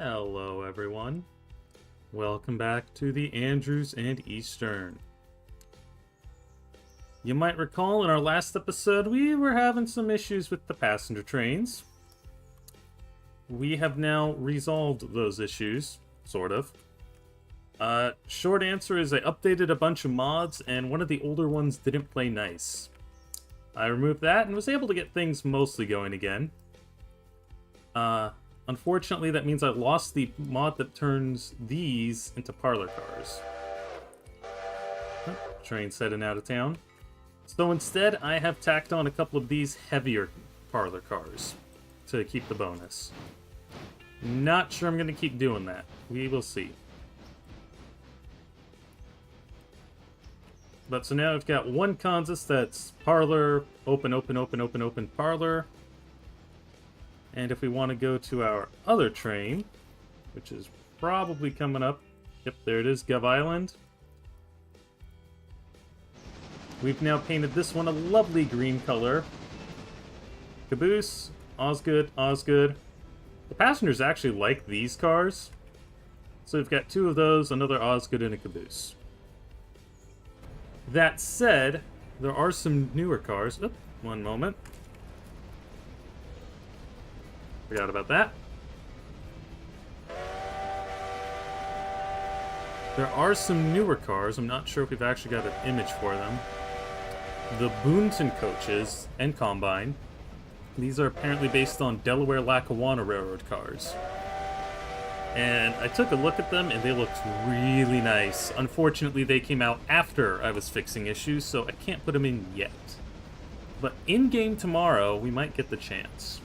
Hello everyone. Welcome back to the Andrews and Eastern. You might recall in our last episode we were having some issues with the passenger trains. We have now resolved those issues, sort of. Short answer is I updated a bunch of mods and one of the older ones didn't play nice. I removed that and was able to get things mostly going again. Unfortunately, that means I lost the mod that turns these into parlor cars. Oh, train's heading out of town. So instead, I have tacked on a couple of these heavier parlor cars to keep the bonus. Not sure I'm going to keep doing that. We will see. But so now I've got one Kansas that's parlor, open, open, open, open, open, parlor. And if we want to go to our other train, which is probably coming up, yep, there it is, Gov Island. We've now painted this one a lovely green color. Caboose, Osgood, Osgood. The passengers actually like these cars. So we've got two of those, another Osgood, and a Caboose. That said, there are some newer cars. Oop, one moment. Forgot about that. There are some newer cars. I'm not sure if we've actually got an image for them. The Boonton coaches and Combine. These are apparently based on Delaware-Lackawanna Railroad cars. And I took a look at them and they looked really nice. Unfortunately, they came out after I was fixing issues, so I can't put them in yet. But in-game tomorrow, we might get the chance.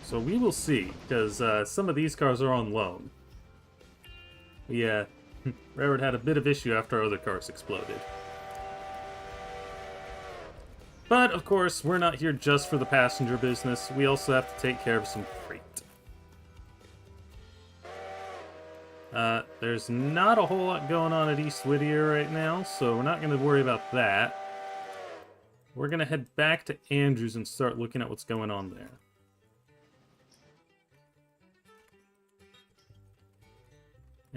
So we will see, because some of these cars are on loan. Yeah, Railroad had a bit of issue after our other cars exploded. But, of course, we're not here just for the passenger business. We also have to take care of some freight. There's not a whole lot going on at East Whittier right now, so we're not going to worry about that. We're going to head back to Andrews and start looking at what's going on there.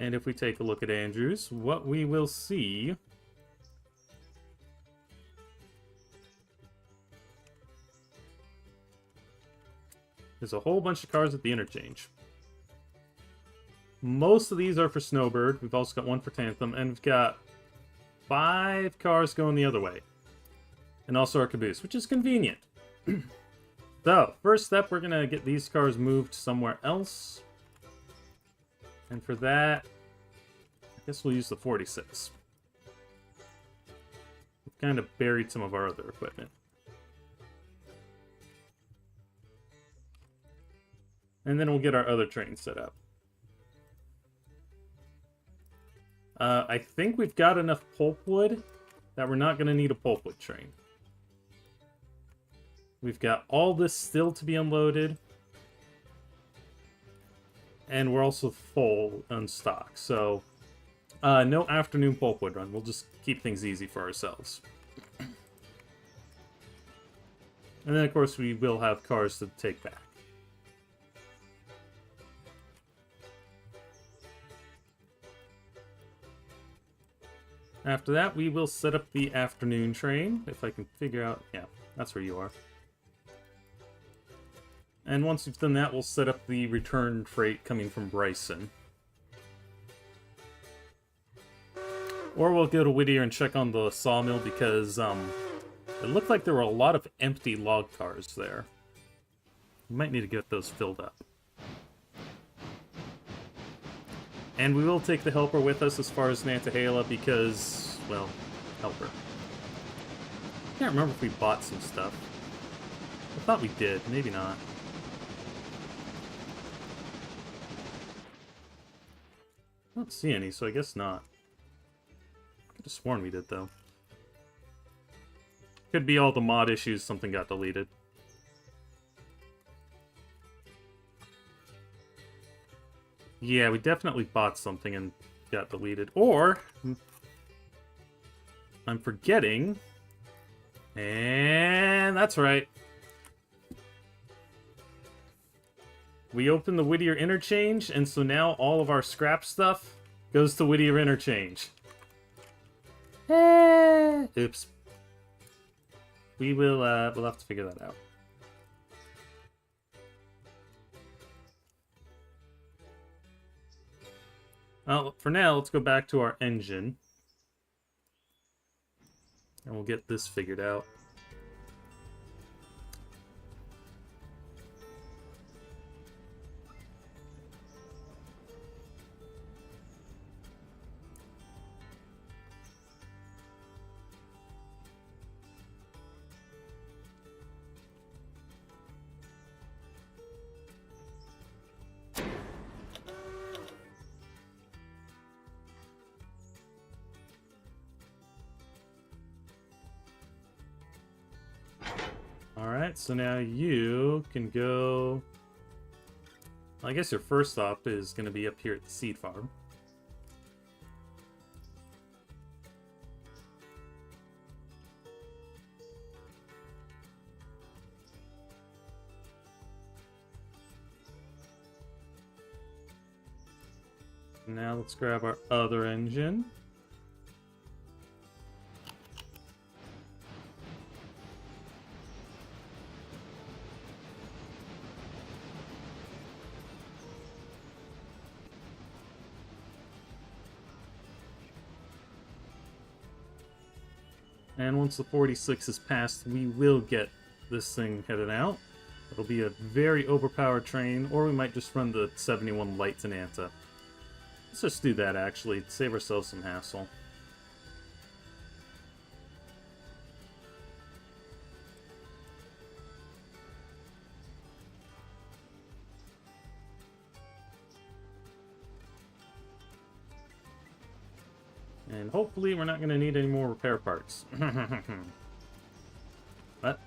And if we take a look at Andrews, what we will see is a whole bunch of cars at the interchange. Most of these are for Snowbird. We've also got one for Tantham, and we've got 5 cars going the other way. And also our Caboose, which is convenient. So, first step, we're going to get these cars moved somewhere else. And for that, I guess we'll use the 46. We've kind of buried some of our other equipment. And then we'll get our other train set up. I think we've got enough pulpwood that we're not going to need a pulpwood train. We've got all this still to be unloaded. And we're also full on stock, so no afternoon pulpwood run. We'll just keep things easy for ourselves. And then, of course, we will have cars to take back. After that, we will set up the afternoon train, if I can figure out... Yeah, that's where you are. And once we've done that, we'll set up the return freight coming from Bryson. Or we'll go to Whittier and check on the sawmill because it looked like there were a lot of empty log cars there. We might need to get those filled up. And we will take the helper with us as far as Nantahala because, well, helper. Can't remember if we bought some stuff. I thought we did, maybe not. I don't see any, so I guess not. I could have sworn we did, though. Could be all the mod issues, something got deleted. Yeah, we definitely bought something and got deleted. Or, I'm forgetting, and that's right. We opened the Whittier Interchange, and so now all of our scrap stuff goes to Whittier Interchange. Oops. We'll have to figure that out. Well, for now, let's go back to our engine. And we'll get this figured out. Alright, so now you can go... I guess your first stop is going to be up here at the seed farm. Now let's grab our other engine. And once the 46 is passed, we will get this thing headed out. It'll be a very overpowered train, or we might just run the 71 light to Nanta. Let's just do that, actually, to save ourselves some hassle. And hopefully we're not going to need any more repair parts. What?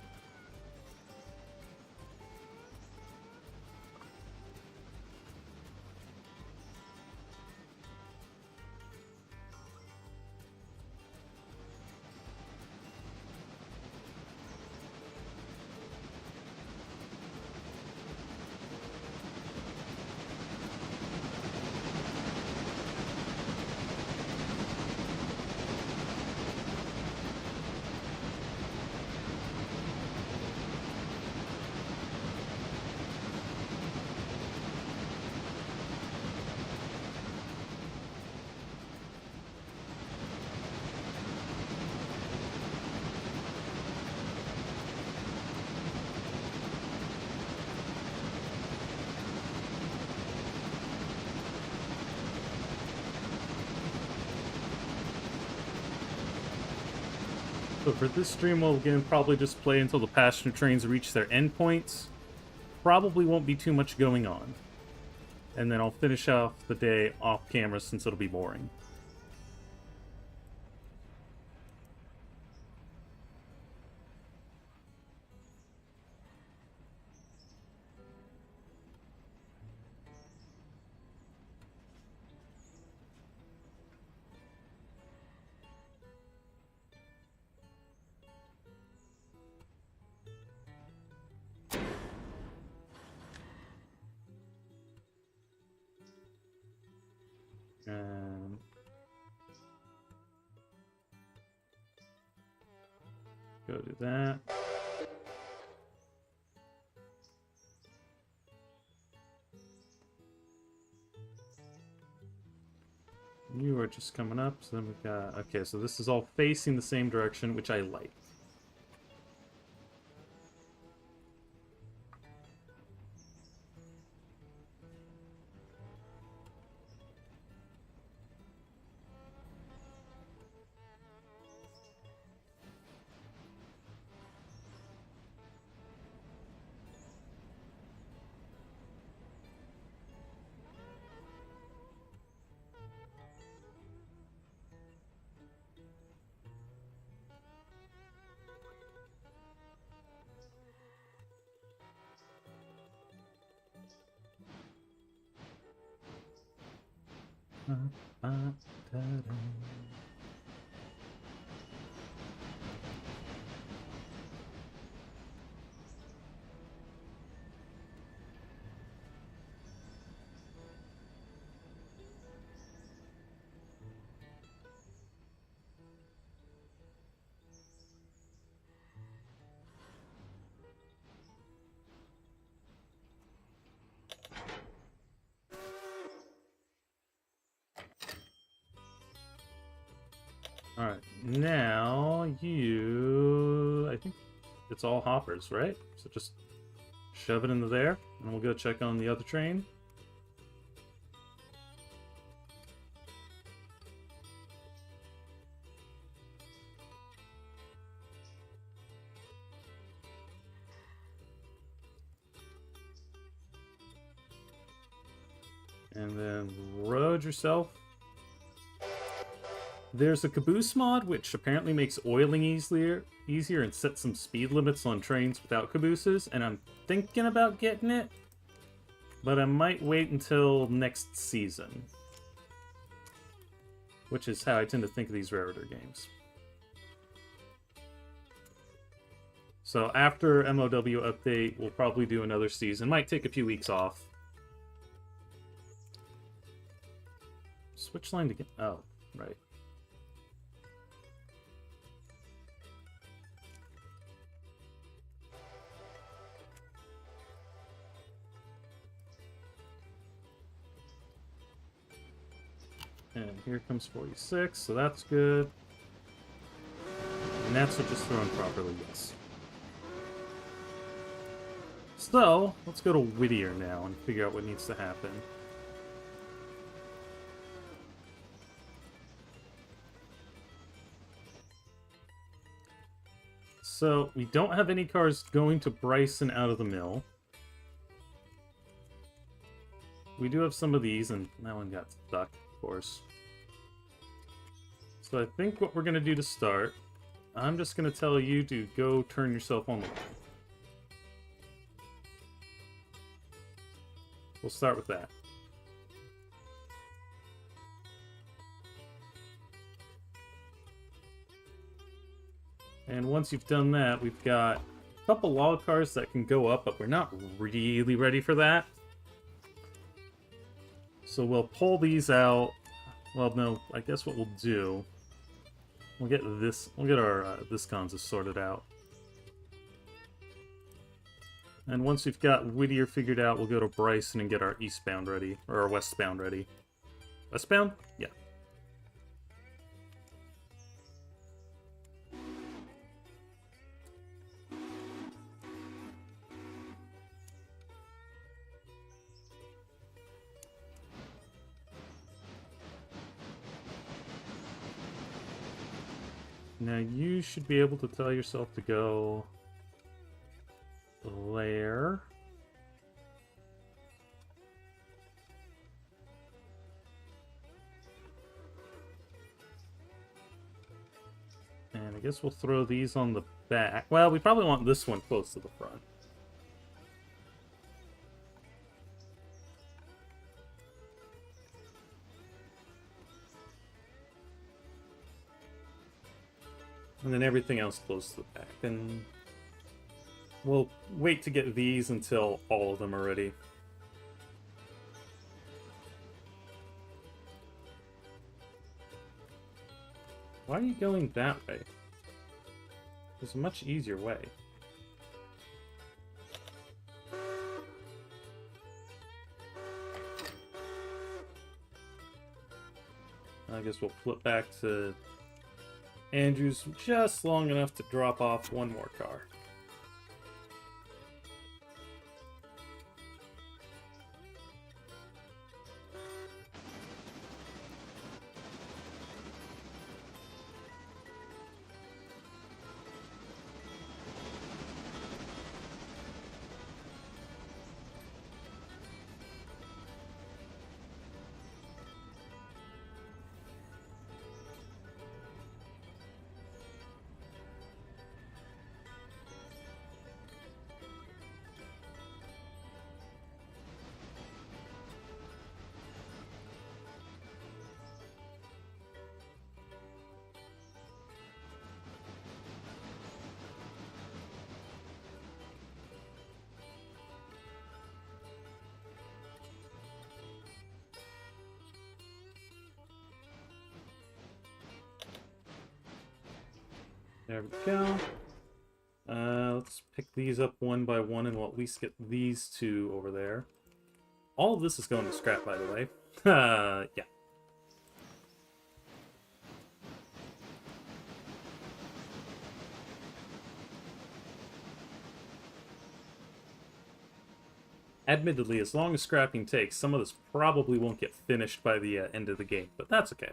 So for this stream, we'll again probably just play until the passenger trains reach their endpoints. Probably won't be too much going on. And then I'll finish off the day off camera since it'll be boring. Go do that. You are just coming up, so then we've got... Okay, so this is all facing the same direction, which I like. Alright, now you... I think it's all hoppers, right? So just shove it into there, and we'll go check on the other train. And then road yourself. There's a caboose mod, which apparently makes oiling easier and sets some speed limits on trains without cabooses, and I'm thinking about getting it, but I might wait until next season. Which is how I tend to think of these Raretor games. So after MOW update, we'll probably do another season. Might take a few weeks off. Switch line to get... Oh, right. And here comes 46, so that's good. And that's what just thrown properly, yes. So, let's go to Whittier now and figure out what needs to happen. So, we don't have any cars going to Bryson out of the mill. We do have some of these, and that one got stuck, of course. So I think what we're going to do to start, I'm just going to tell you to go turn yourself on the line. We'll start with that. And once you've done that, we've got a couple log cars that can go up, but we're not really ready for that. So we'll pull these out. Well, no, I guess what we'll do, we'll get our Viscons sorted out. And once we've got Whittier figured out, we'll go to Bryson and get our eastbound ready, or our westbound ready. Westbound? Yeah. Now you should be able to tell yourself to go there. And I guess we'll throw these on the back. Well, we probably want this one close to the front. And then everything else close to the back. And we'll wait to get these until all of them are ready. Why are you going that way? There's a much easier way. I guess we'll flip back to Andrews just long enough to drop off one more car. There we go. Let's pick these up one by one, and we'll at least get these two over there. All of this is going to scrap, by the way. Yeah. Admittedly, as long as scrapping takes, some of this probably won't get finished by the end of the game, but that's okay.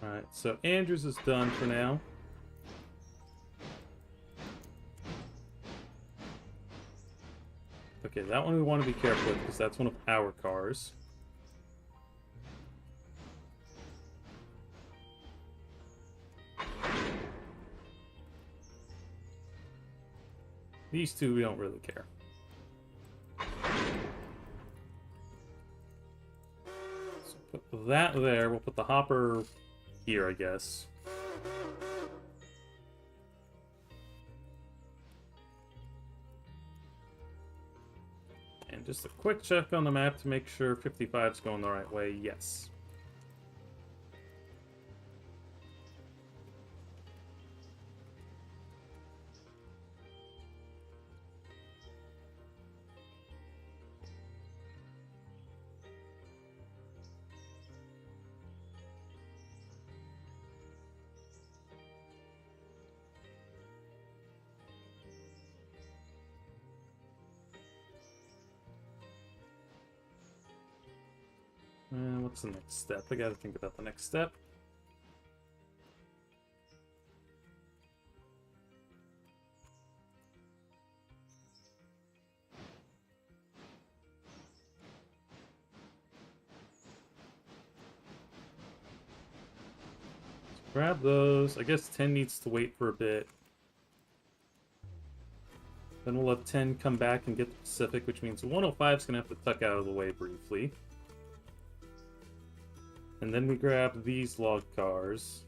Alright, so Andrews is done for now. Okay, that one we want to be careful with because that's one of our cars. These two we don't really care. So put that there. We'll put the hopper here, I guess. And just a quick check on the map to make sure 55's going the right way. Yes. What's the next step? I gotta think about the next step. Grab those. I guess 10 needs to wait for a bit. Then we'll have 10 come back and get the Pacific, which means 105 is going to have to tuck out of the way briefly. And then we grab these log cars.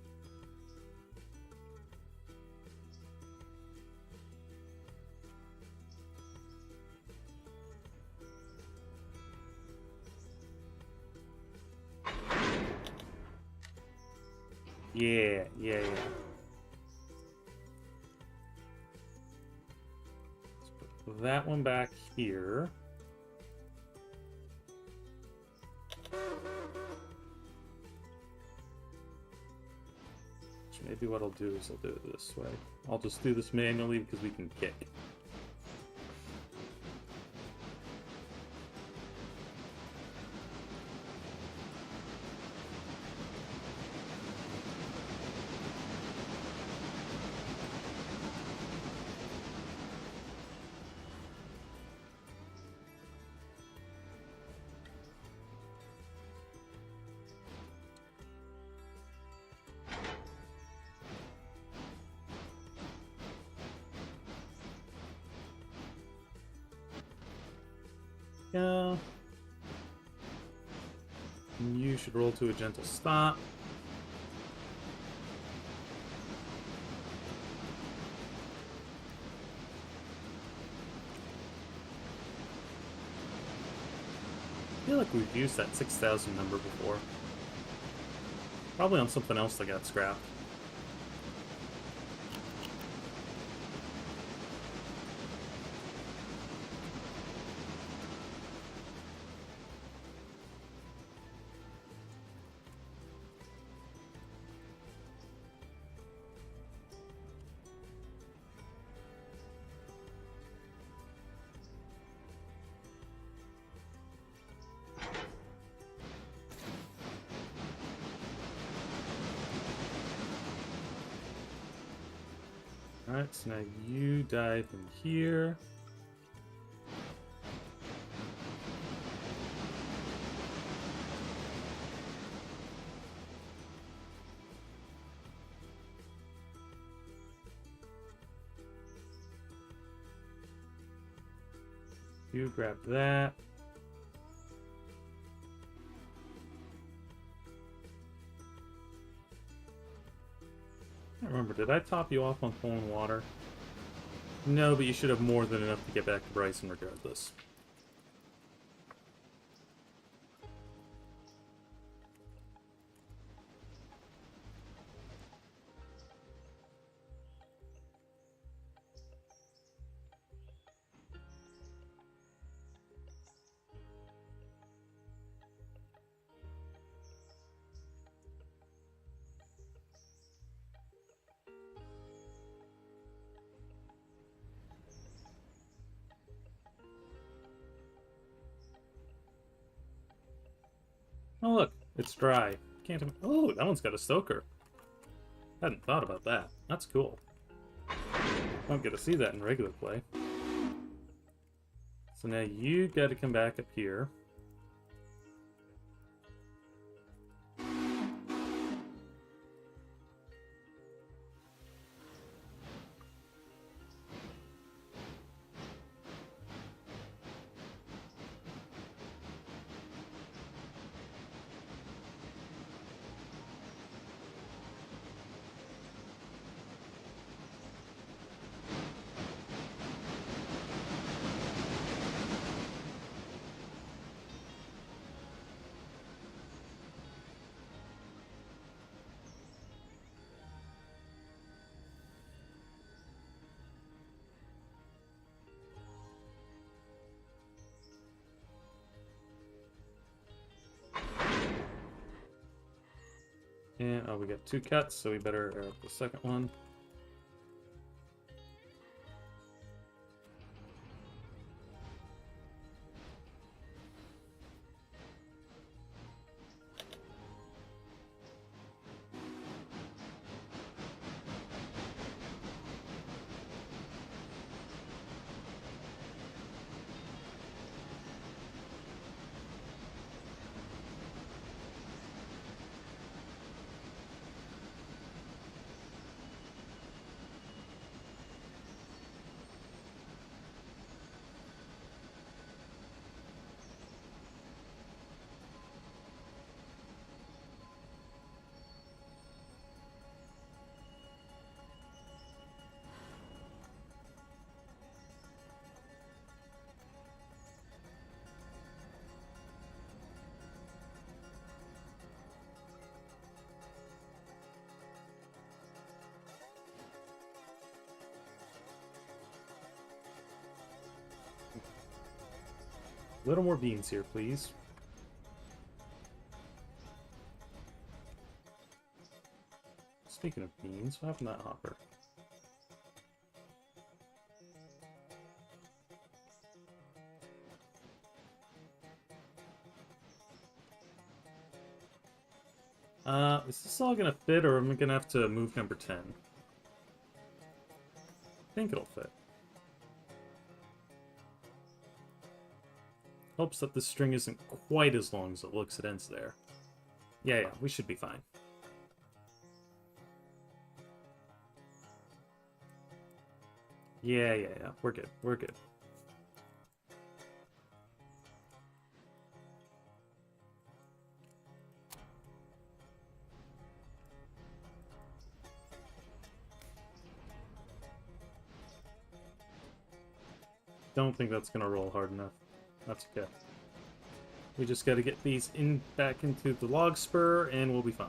Yeah. Let's put that one back here. Maybe what I'll do is I'll do it this way. I'll just do this manually because we can kick. Yeah. You should roll to a gentle stop. I feel like we've used that 6,000 number before. Probably on something else that got scrapped. Alright, so now you dive in here. You grab that. I remember, did I top you off on coal and water? No, but you should have more than enough to get back to Bryson regardless. Oh look, it's dry. Can't. Oh, that one's got a stoker. Hadn't thought about that. That's cool. Don't get to see that in regular play. So now you got to come back up here. And, oh, we got 2 cuts, so we better air up the second one. A little more beans here, please. Speaking of beans, what happened to that hopper? Is this all gonna fit, or am I gonna have to move number 10? I think it'll fit. Hopes that the string isn't quite as long as it looks it ends there. Yeah, we should be fine. Yeah, we're good, we're good. Don't think that's gonna roll hard enough. That's okay. We just gotta get these back into the log spur, and we'll be fine.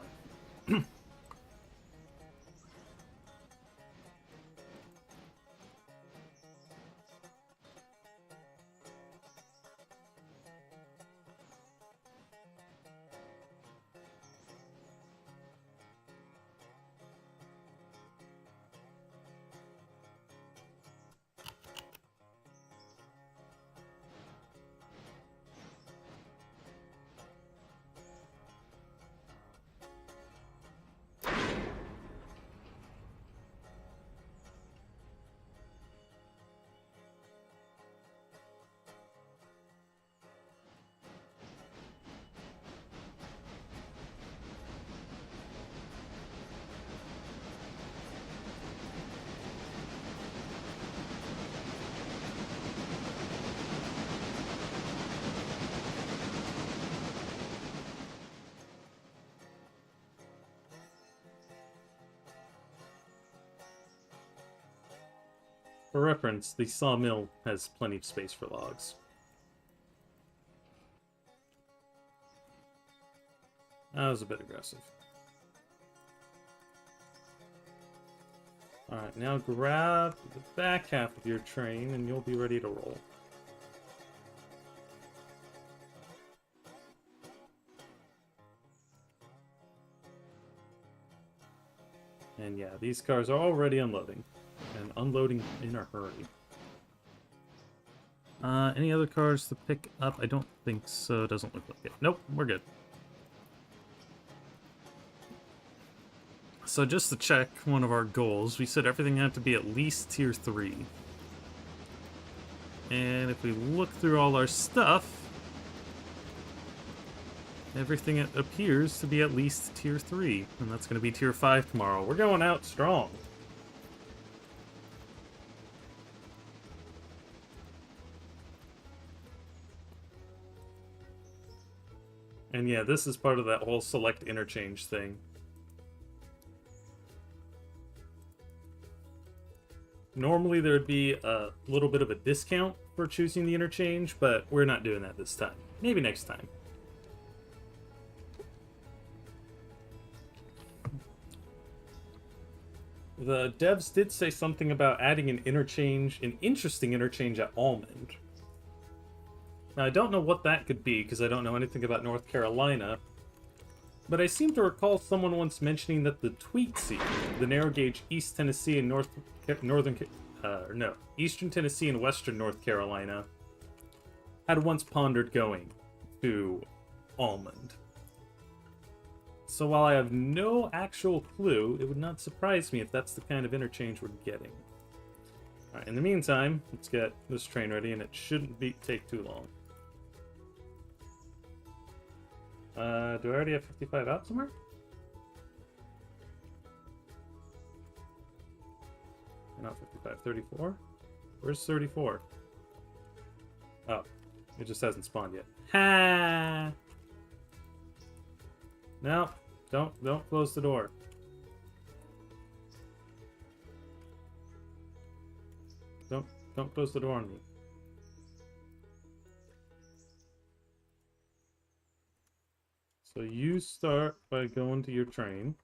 For reference, the sawmill has plenty of space for logs. That was a bit aggressive. Alright, now grab the back half of your train and you'll be ready to roll. And yeah, these cars are already unloading. And unloading in a hurry. Any other cars to pick up? I don't think so. Doesn't look like it. Nope, we're good. So just to check one of our goals, we said everything had to be at least tier 3. And if we look through all our stuff, everything appears to be at least tier 3. And that's going to be tier 5 tomorrow. We're going out strong. And yeah, this is part of that whole select interchange thing. Normally there'd be a little bit of a discount for choosing the interchange, but we're not doing that this time. Maybe next time. The devs did say something about adding an interchange, an interesting interchange at Almond. Now, I don't know what that could be, because I don't know anything about North Carolina, but I seem to recall someone once mentioning that the Tweetsy, the narrow gauge East Tennessee and Eastern Tennessee and Western North Carolina, had once pondered going to Almond. So while I have no actual clue, it would not surprise me if that's the kind of interchange we're getting. Alright, in the meantime, let's get this train ready, and it shouldn't take too long. Do I already have 55 out somewhere? Not 55, 34? Where's 34? Oh, it just hasn't spawned yet. Ha! No, don't close the door. Don't close the door on me. So you start by going to your train.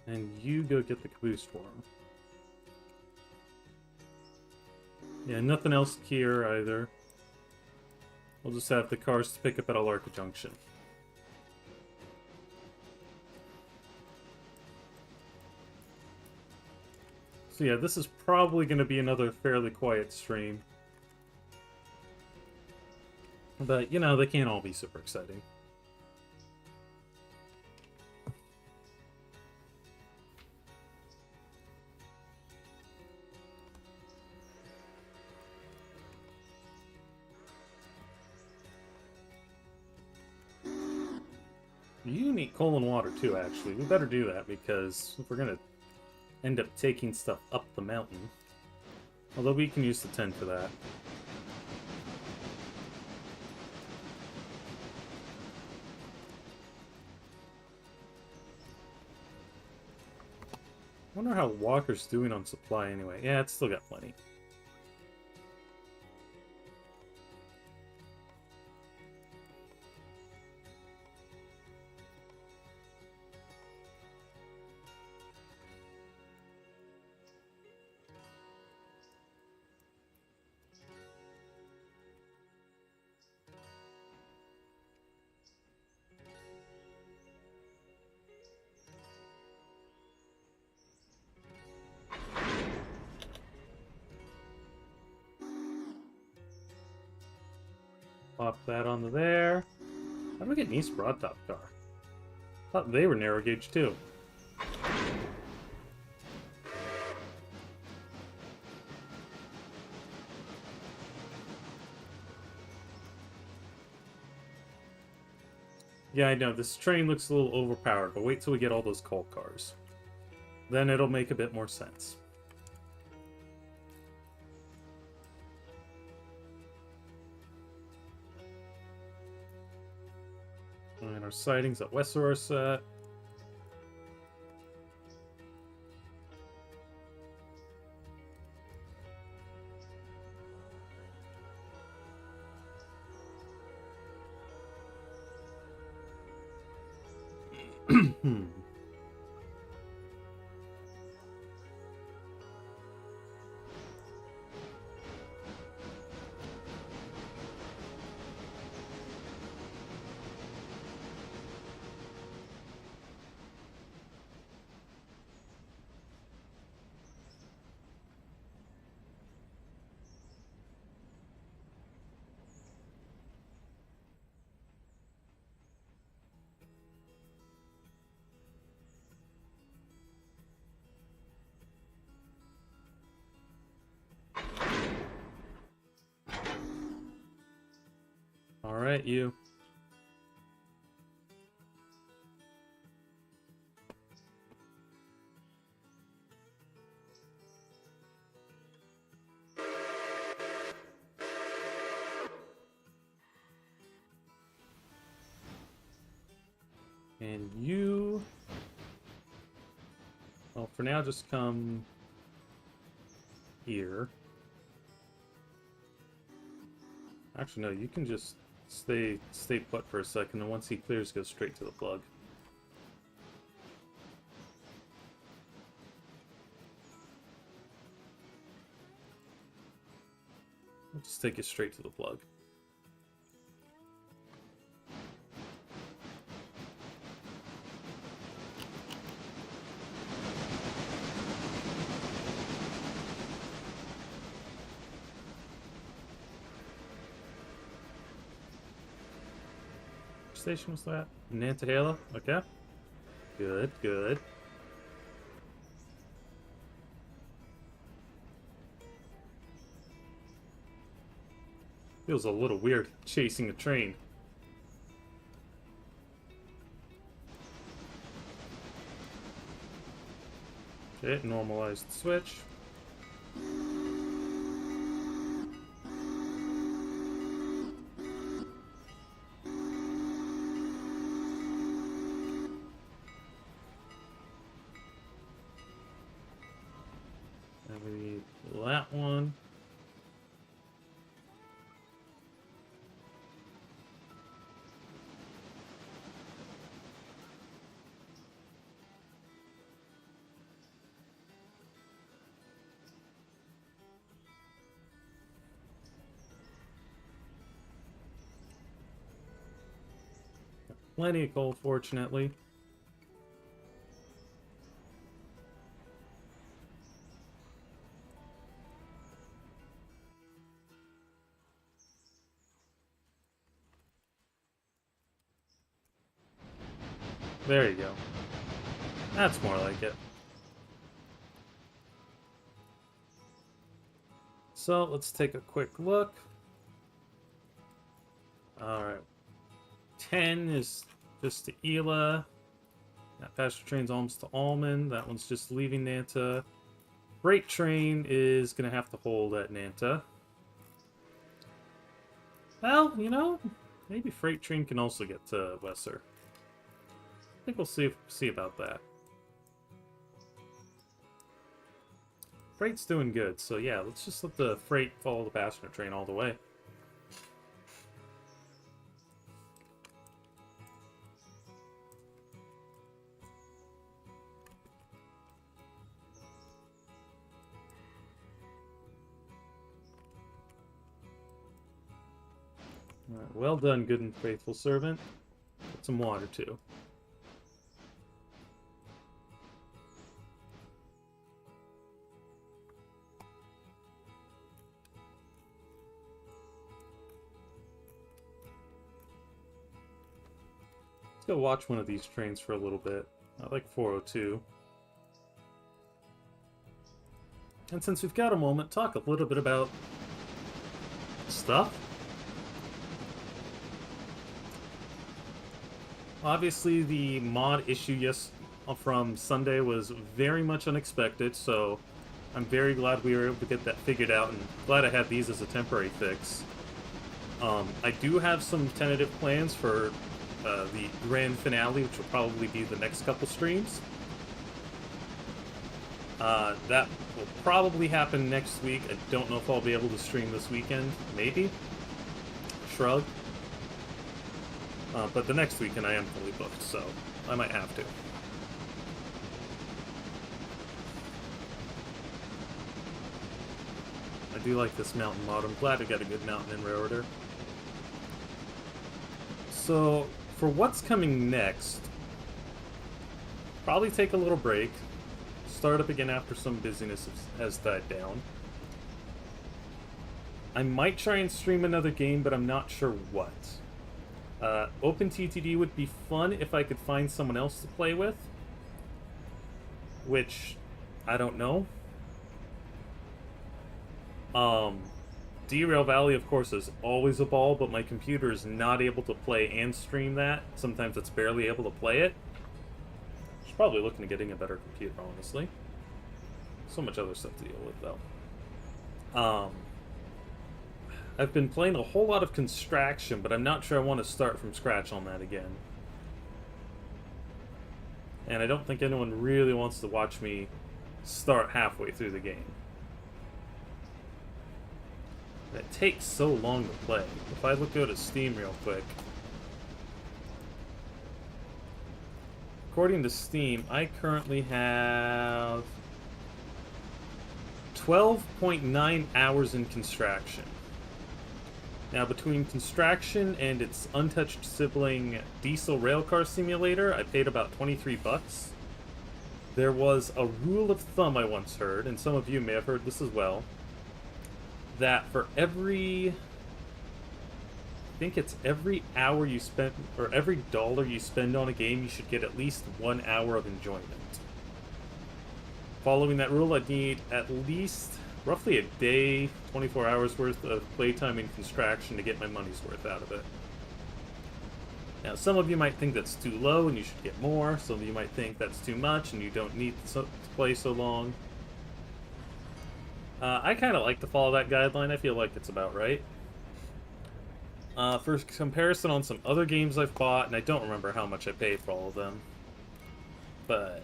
And you go get the caboose for him. Yeah, nothing else here either. We'll just have the cars to pick up at Alarka Junction. So yeah, this is probably going to be another fairly quiet stream. But, you know, they can't all be super exciting. You need coal and water too, actually. We better do that, because if we're gonna end up taking stuff up the mountain. Although we can use the 10 for that. I wonder how Walker's doing on supply anyway. Yeah, it's still got plenty. Pop that onto there. How do we get an East Broadtop car? Thought they were narrow gauge too. Yeah, I know, this train looks a little overpowered, but wait till we get all those coal cars. Then it'll make a bit more sense. Our sightings at Wesser are set. All right, you. And you... Well, for now, just come here. Actually, no, you can just stay put for a second, and once he clears, go straight to the plug. I'll just take you straight to the plug. Station was that? Nantahala? Okay. Good, good. Feels a little weird chasing a train. Okay, normalized switch. That one. Plenty of coal, fortunately. There you go. That's more like it. So, let's take a quick look. Alright. 10 is just to Ela. That passenger train's almost to Almond. That one's just leaving Nanta. Freight train is going to have to hold at Nanta. Well, you know, maybe freight train can also get to Wesser. I think we'll see about that. Freight's doing good, so yeah, let's just let the freight follow the passenger train all the way. Alright, well done, good and faithful servant. Get some water, too. Let's go watch one of these trains for a little bit. I like 402. And since we've got a moment, talk a little bit about stuff. Obviously, the mod issue from Sunday was very much unexpected, so I'm very glad we were able to get that figured out, and glad I had these as a temporary fix. I do have some tentative plans for the grand finale, which will probably be the next couple streams. That will probably happen next week. I don't know if I'll be able to stream this weekend. Maybe. Shrug. But the next weekend I am fully booked, so I might have to. I do like this mountain mod. I'm glad I got a good mountain in Railroader. So, for what's coming next, probably take a little break. Start up again after some busyness has died down. I might try and stream another game, but I'm not sure what. OpenTTD would be fun if I could find someone else to play with. Which, I don't know. Derail Valley, of course, is always a ball, but my computer is not able to play and stream that. Sometimes it's barely able to play it. She's probably looking at getting a better computer, honestly. So much other stuff to deal with, though. I've been playing a whole lot of Construction, but I'm not sure I want to start from scratch on that again. And I don't think anyone really wants to watch me start halfway through the game. It takes so long to play. If I go to Steam real quick. According to Steam, I currently have 12.9 hours in Construction. Now, between Construction and its untouched sibling Diesel Railcar Simulator, I paid about 23 bucks. There was a rule of thumb I once heard, and some of you may have heard this as well, that for every, I think it's every hour you spend, or every dollar you spend on a game, you should get at least 1 hour of enjoyment. Following that rule, I'd need at least roughly a day, 24 hours worth of playtime in Construction to get my money's worth out of it. Now, some of you might think that's too low and you should get more. Some of you might think that's too much and you don't need to play so long. I kind of like to follow that guideline. I feel like it's about right. For comparison on some other games I've bought, and I don't remember how much I paid for all of them, but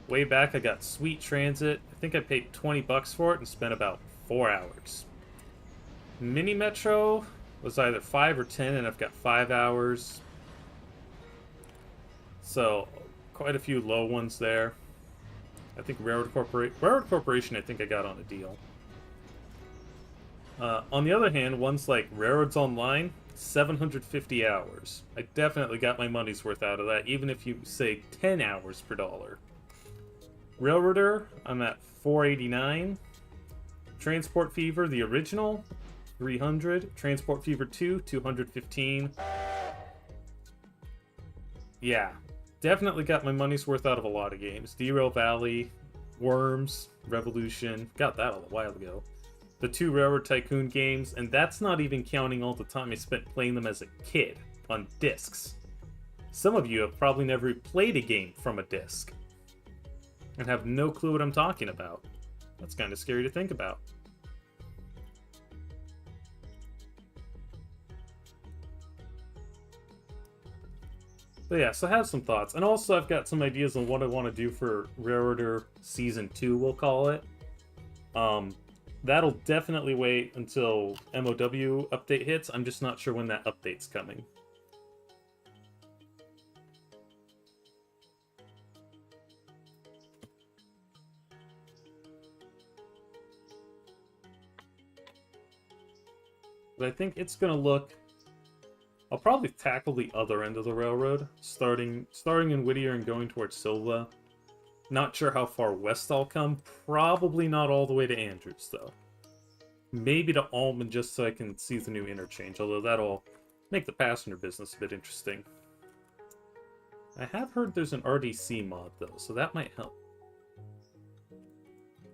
way back I got Sweet Transit. I think I paid 20 bucks for it and spent about 4 hours. Mini Metro was either 5 or 10, and I've got 5 hours. So, quite a few low ones there. I think Railroad Corporation, I think I got on a deal. On the other hand, ones like Railroads Online, 750 hours. I definitely got my money's worth out of that, even if you say 10 hours per dollar. Railroader, I'm at 489. Transport Fever, the original, 300. Transport Fever 2, 215. Yeah, definitely got my money's worth out of a lot of games. Derail Valley, Worms, Revolution, got that a while ago. The 2 Railroad Tycoon games, and that's not even counting all the time I spent playing them as a kid on discs. Some of you have probably never played a game from a disc and have no clue what I'm talking about. That's kind of scary to think about. But yeah, so I have some thoughts. And also I've got some ideas on what I want to do for Railroader Season 2, we'll call it. That'll definitely wait until MOW update hits. I'm just not sure when that update's coming. But I think it's going to look... I'll probably tackle the other end of the railroad, starting in Whittier and going towards Silva. Not sure how far west I'll come. Probably not all the way to Andrews, though. Maybe to Almond just so I can see the new interchange, although that'll make the passenger business a bit interesting. I have heard there's an RDC mod, though, so that might help.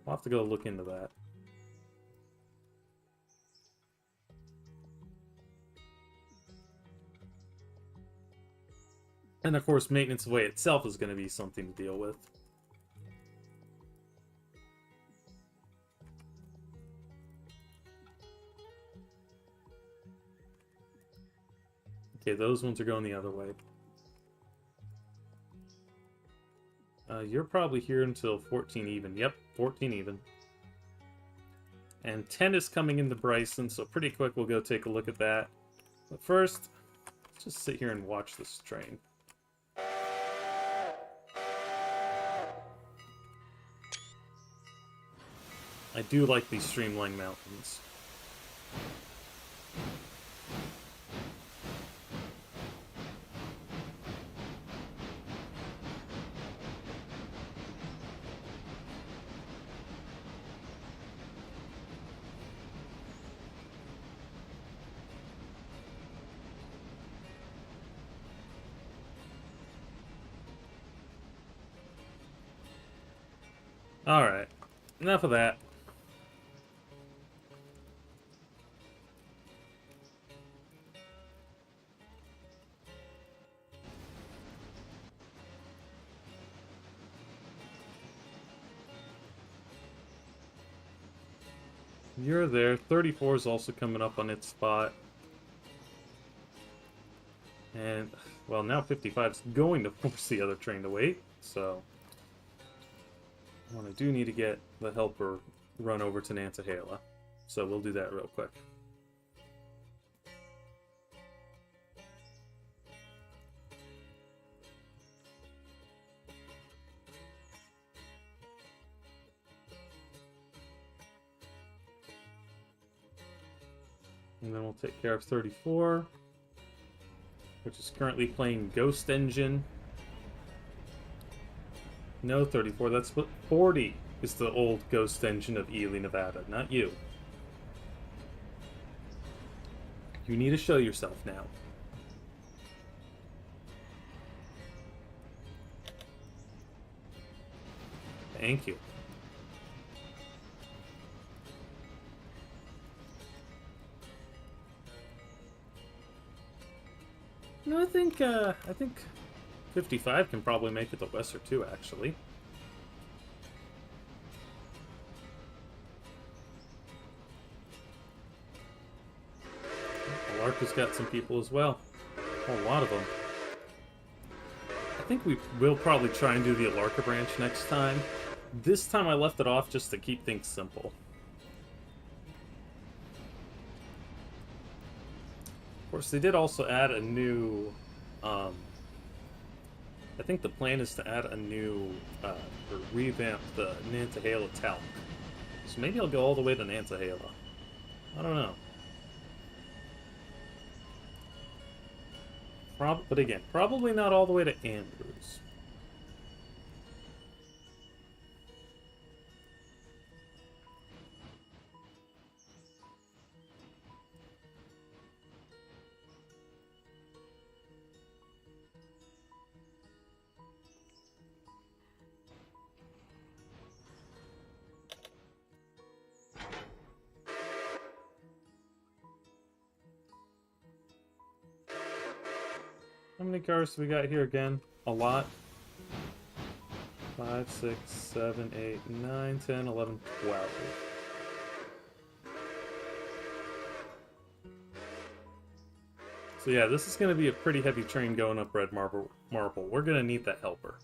I'll have to go look into that. And of course, maintenance away itself is going to be something to deal with. Okay, those ones are going the other way. You're probably here until 14 even. Yep, 14 even. And 10 is coming into Bryson, so pretty quick we'll go take a look at that. But first, let's just sit here and watch this train. I do like these streamlined mountains. Alright, enough of that. You're there. 34 is also coming up on its spot. And, well, now 55 is going to force the other train to wait, so... Well, I do need to get the helper run over to Nantahala, so we'll do that real quick. And then we'll take care of 34, which is currently playing Ghost Engine. No, 34, that's what 40 is the old Ghost Engine of Ely, Nevada, not you. You need to show yourself now. Thank you. No, I think 55 can probably make it to Lesser too, actually. Alarka's got some people as well. A whole lot of them. I think we will probably try and do the Alarka branch next time. This time I left it off just to keep things simple. Of course, they did also add a new... I think the plan is to add a new... or revamp the Nantahala Talc. So maybe I'll go all the way to Nantahala. I don't know. But again, probably not all the way to Andrews. How many cars do we got here again? A lot. 5, 6, 7, 8, 9, 10, 11, 12. So yeah, this is going to be a pretty heavy train going up Red Marble. We're going to need that helper.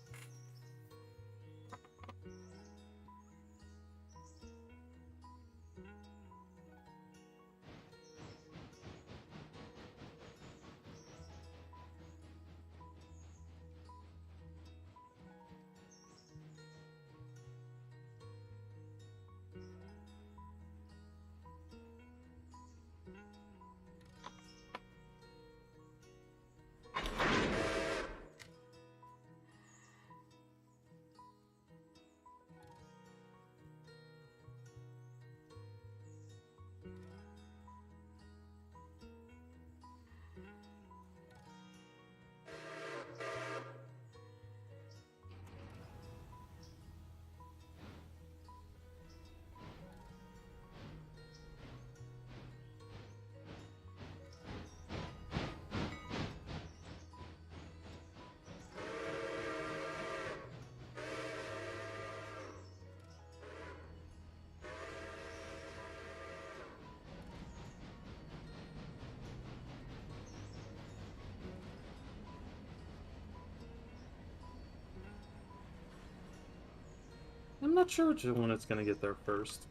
I'm not sure which one it's going to get there first.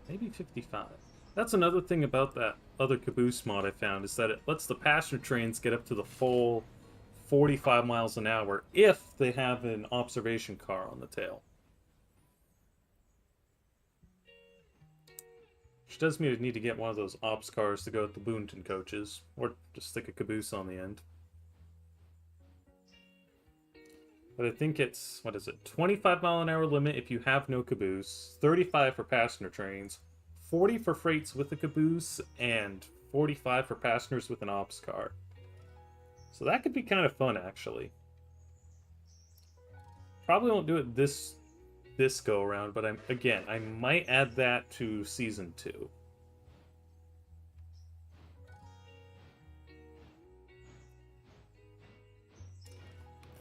Maybe 55. That's another thing about that other caboose mod I found, is that it lets the passenger trains get up to the full 45 miles an hour if they have an observation car on the tail. Which does mean I'd need to get one of those ops cars to go with the Boonton coaches, or just stick a caboose on the end. But I think it's, what is it, 25-mile-an-hour limit if you have no caboose, 35 for passenger trains, 40 for freights with a caboose, and 45 for passengers with an ops car. So that could be kind of fun, actually. Probably won't do it this go around, but I might add that to Season 2.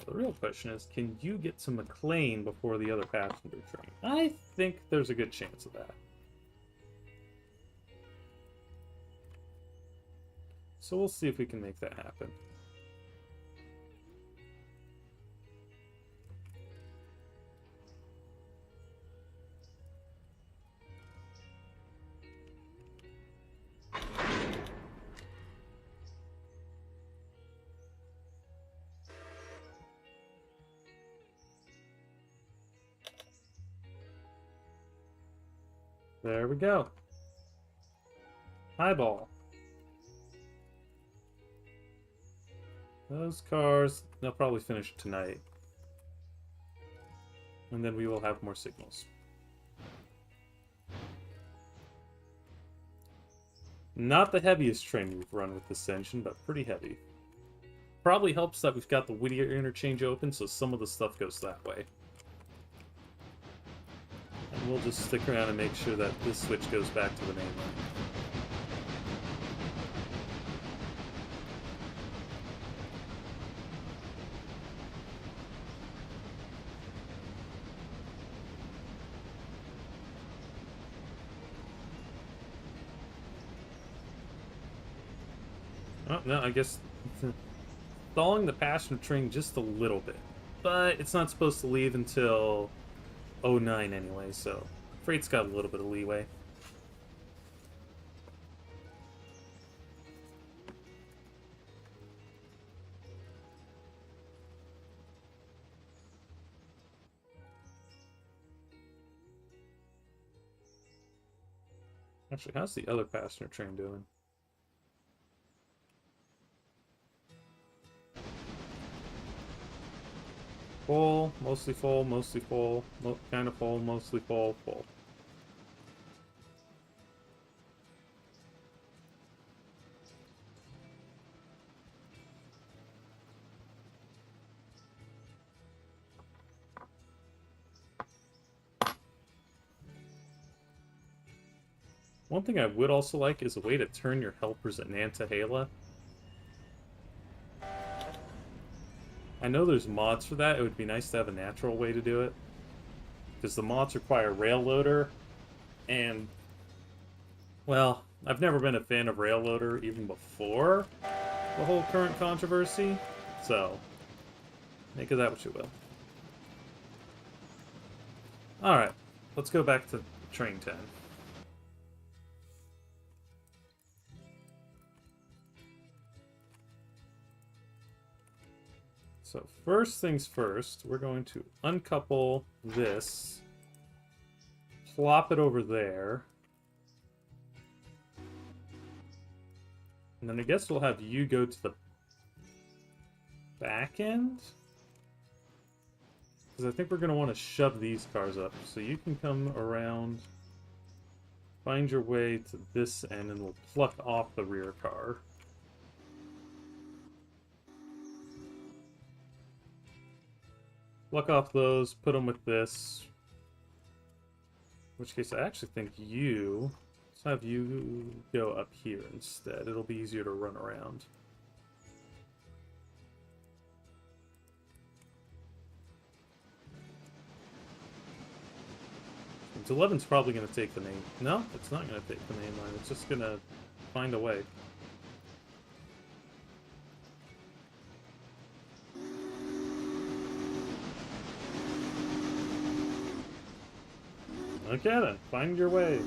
The real question is, can you get to McLean before the other passenger train? I think there's a good chance of that. So we'll see if we can make that happen. There we go. Highball. Those cars, they'll probably finish tonight. And then we will have more signals. Not the heaviest train we've run with Ascension, but pretty heavy. Probably helps that we've got the Whittier interchange open, so some of the stuff goes that way. And we'll just stick around and make sure that this switch goes back to the main line. Oh, no, I guess stalling the passenger train just a little bit. But it's not supposed to leave until 09 anyway, so freight's got a little bit of leeway. Actually, how's the other passenger train doing? Full, mostly full, mostly full, kind of full, mostly full, full. One thing I would also like is a way to turn your helpers at Nantahala. I know there's mods for that. It would be nice to have a natural way to do it. Because the mods require rail loader, and, well, I've never been a fan of rail loader even before the whole current controversy. So, make of that what you will. Alright, let's go back to Train 10. So first things first, we're going to uncouple this, plop it over there, and then I guess we'll have you go to the back end, because I think we're going to want to shove these cars up. So you can come around, find your way to this end, and we'll pluck off the rear car. Pluck off those, put them with this. In which case, I actually think let's have you go up here instead. It'll be easier to run around. And 11's probably going to take the main. No, it's not going to take the main line. It's just going to find a way. Okay then, find your way.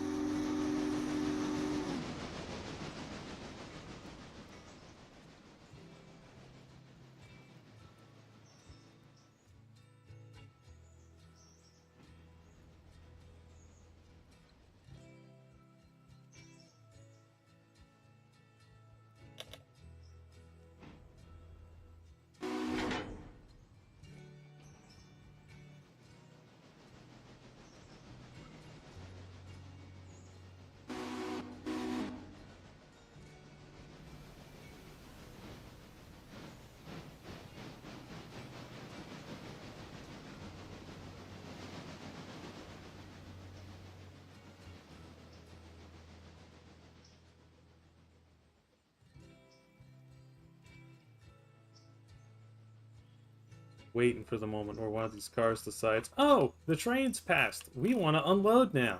Waiting for the moment where one of these cars decides, oh, the train's passed. We want to unload now.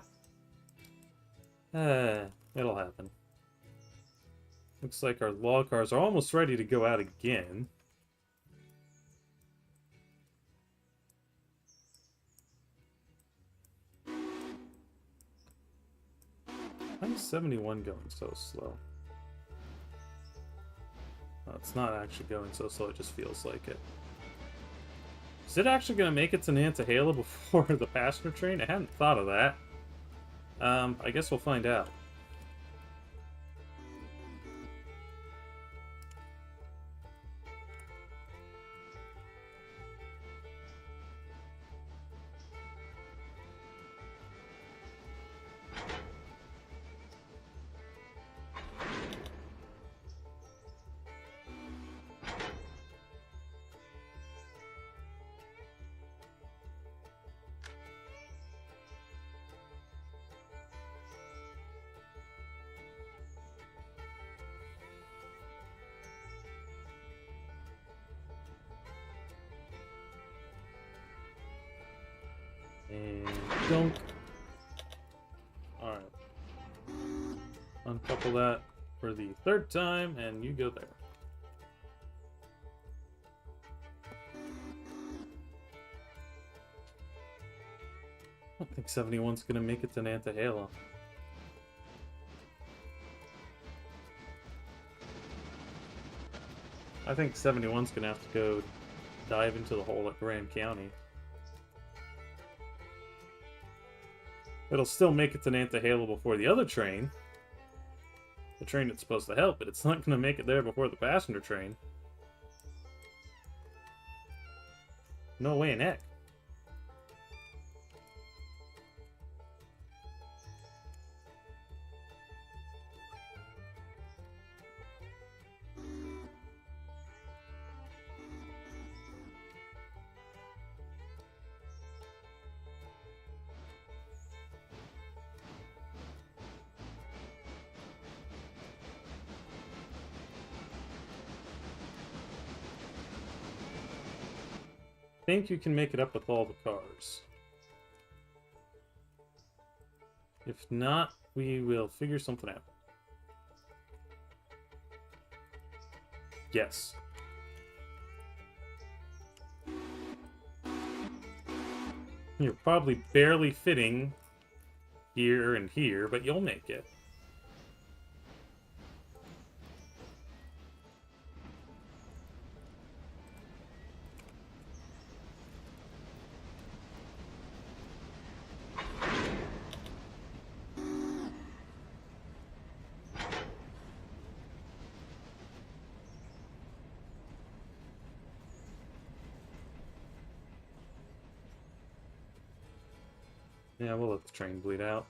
It'll happen. Looks like our log cars are almost ready to go out again. Why is 71 going so slow? Well, it's not actually going so slow, it just feels like it. Is it actually going to make it to Nantahala before the passenger train? I hadn't thought of that. I guess we'll find out. And don't. Alright. Uncouple that for the third time, and you go there. I don't think 71's gonna make it to Nantahala. I think 71's gonna have to go dive into the hole at Grand County. It'll still make it to Nantahala before the other train. The train that's supposed to help, but it's not gonna make it there before the passenger train. No way in heck. Think you can make it up with all the cars. If not, we will figure something out. Yes. You're probably barely fitting here and here, but you'll make it. Yeah, we'll let the train bleed out.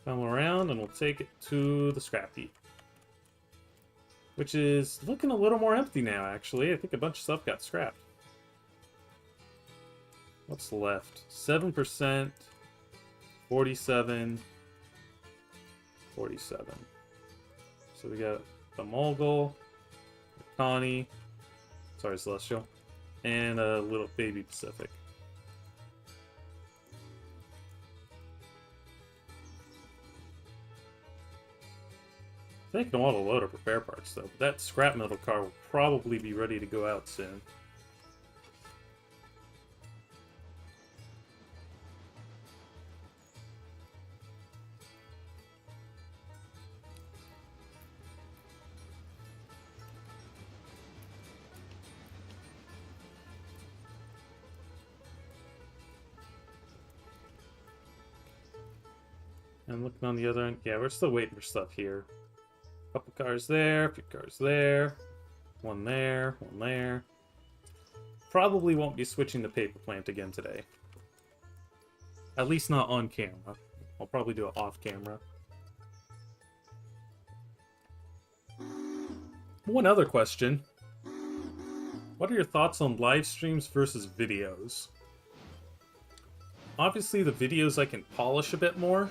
Come around and we'll take it to the scrap heap. Which is looking a little more empty now, actually. I think a bunch of stuff got scrapped. What's left? 7%, 47, 47. So we got the Mogul, the Connie, sorry, Celestial, and a little baby Pacific. Taking a while to load up repair parts, though. But that scrap metal car will probably be ready to go out soon. And looking on the other end, yeah, we're still waiting for stuff here. Couple cars there, a few cars there. One there, one there. Probably won't be switching the paper plant again today. At least not on camera. I'll probably do it off camera. One other question. What are your thoughts on live streams versus videos? Obviously, the videos I can polish a bit more.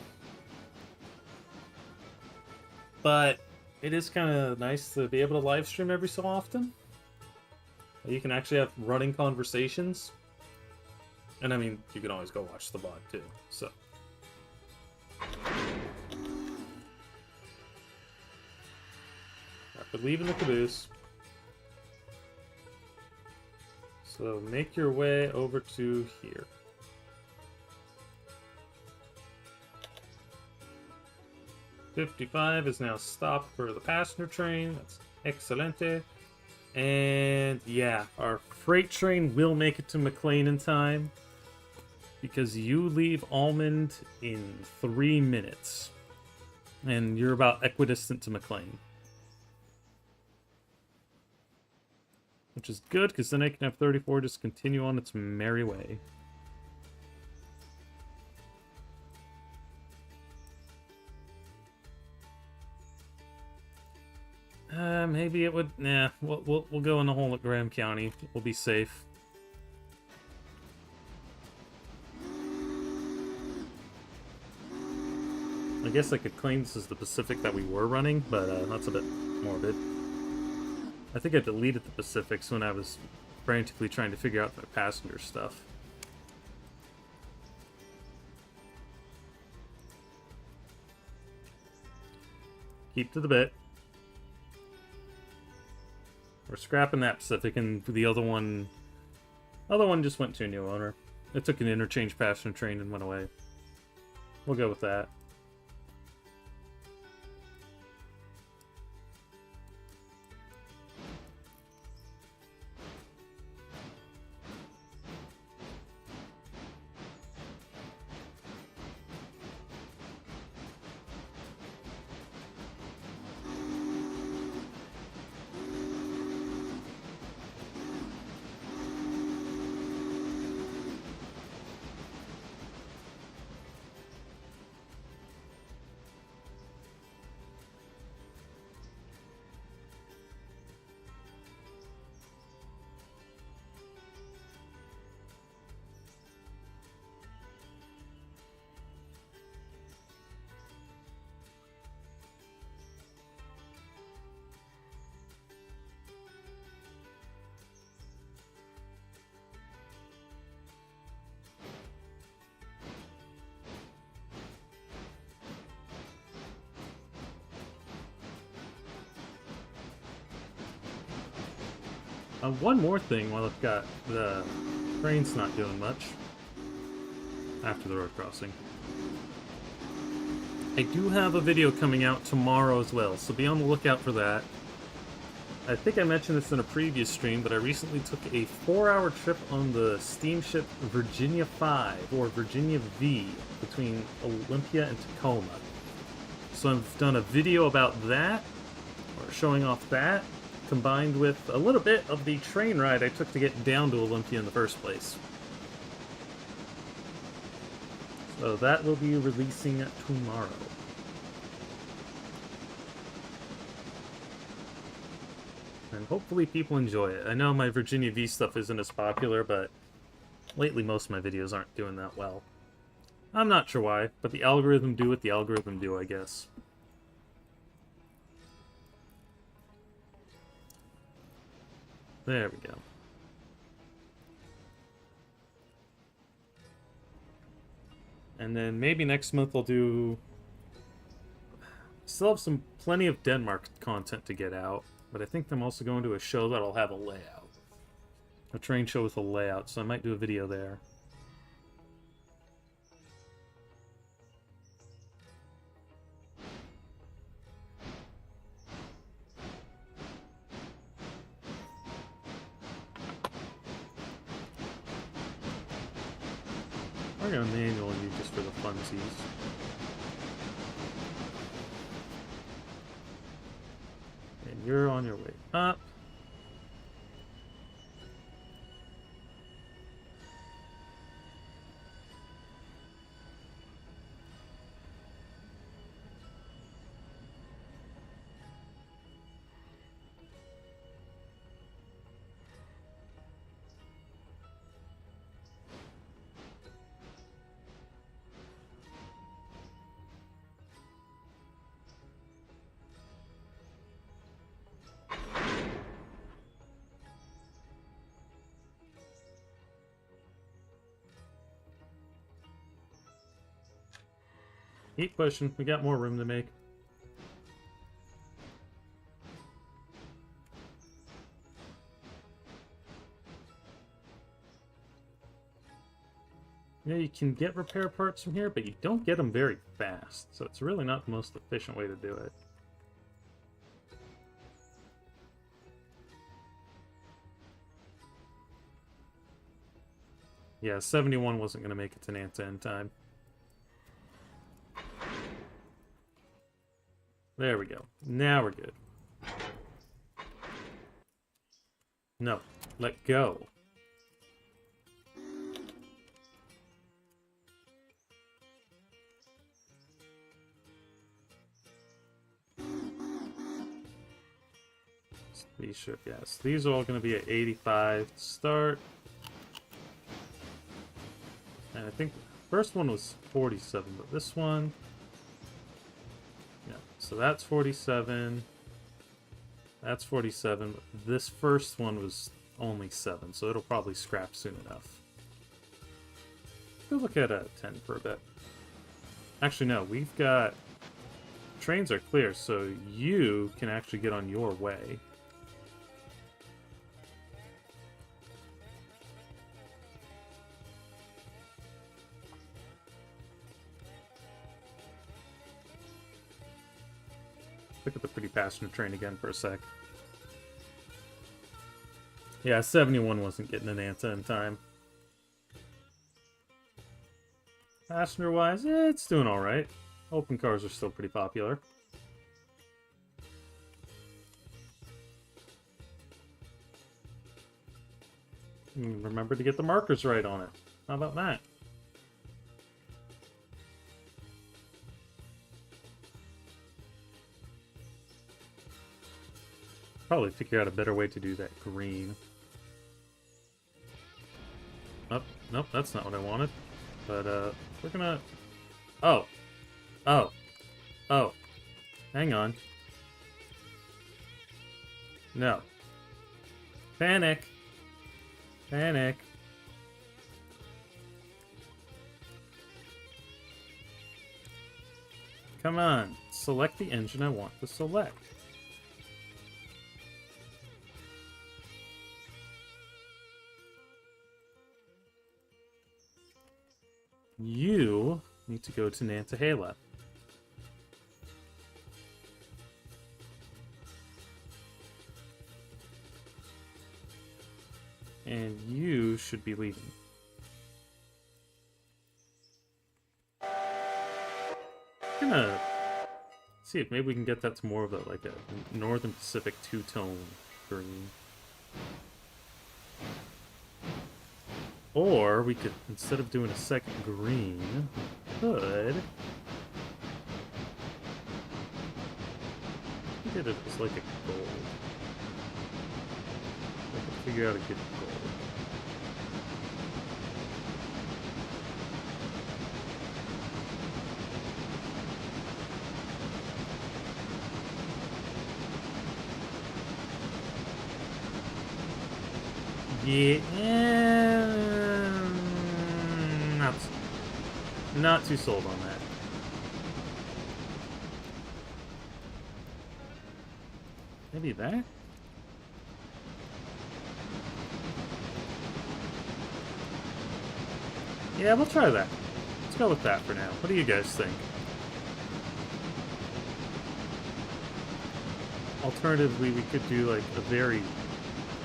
But it is kind of nice to be able to live stream every so often. You can actually have running conversations. And I mean, you can always go watch the VOD too, so. After leaving the caboose. So make your way over to here. .55 is now stopped for the passenger train. That's excelente. And yeah, our freight train will make it to McLean in time. Because you leave Almond in 3 minutes. And you're about equidistant to McLean. Which is good, because then I can have 34 just continue on its merry way. Maybe it would... Nah, we'll go in the hole at Graham County. We'll be safe. I guess I could claim this is the Pacific that we were running, but that's a bit morbid. I think I deleted the Pacifics when I was frantically trying to figure out the passenger stuff. Keep to the bit. We're scrapping that Pacific, and the other one just went to a new owner. It took an interchange passenger train and went away. We'll go with that. One more thing while I've got the train's not doing much after the road crossing. I do have a video coming out tomorrow as well, so be on the lookout for that. I think I mentioned this in a previous stream, but I recently took a 4-hour trip on the steamship Virginia 5, or Virginia V, between Olympia and Tacoma. So I've done a video about that, or showing off that, combined with a little bit of the train ride I took to get down to Olympia in the first place. So that will be releasing tomorrow. And hopefully people enjoy it. I know my Virginia V stuff isn't as popular, but lately most of my videos aren't doing that well. I'm not sure why, but the algorithm do what the algorithm do, I guess. There we go. And then maybe next month I'll do... Still have plenty of Denmark content to get out, but I think I'm also going to a show that'll have a layout. A train show with a layout, so I might do a video there. We're going to manual you just for the funsies. You're on your way up. Keep pushing. We got more room to make. Yeah, you can get repair parts from here, but you don't get them very fast, so it's really not the most efficient way to do it. Yeah, 71 wasn't going to make it to Nanta in time. There we go. Now we're good. No. Let go. These should, yes. These are all going to be at 85 to start. And I think the first one was 47, but this one... Yeah, so that's 47. That's 47, but this first one was only 7, so it'll probably scrap soon enough. We'll look at 10 for a bit. Actually, no, we've got... Trains are clear, so you can actually get on your way. Look at the pretty passenger train again for a sec. Yeah, 71 wasn't getting an Nanta in time. Passenger-wise, it's doing alright. Open cars are still pretty popular. Remember to get the markers right on it. How about that? Probably figure out a better way to do that green. Oh, nope, that's not what I wanted. But, we're gonna... Oh! Oh! Oh! Hang on. No. Panic! Panic! Come on, select the engine I want to select. You need to go to Nantahala. And you should be leaving. I'm gonna see if maybe we can get that to more of a, like a Northern Pacific two-tone green. Or we could, instead of doing a second green, could get it as like a gold. I could figure out a good gold. Yeah, not too sold on that. Maybe that? Yeah, we'll try that. Let's go with that for now. What do you guys think? Alternatively, we could do like a very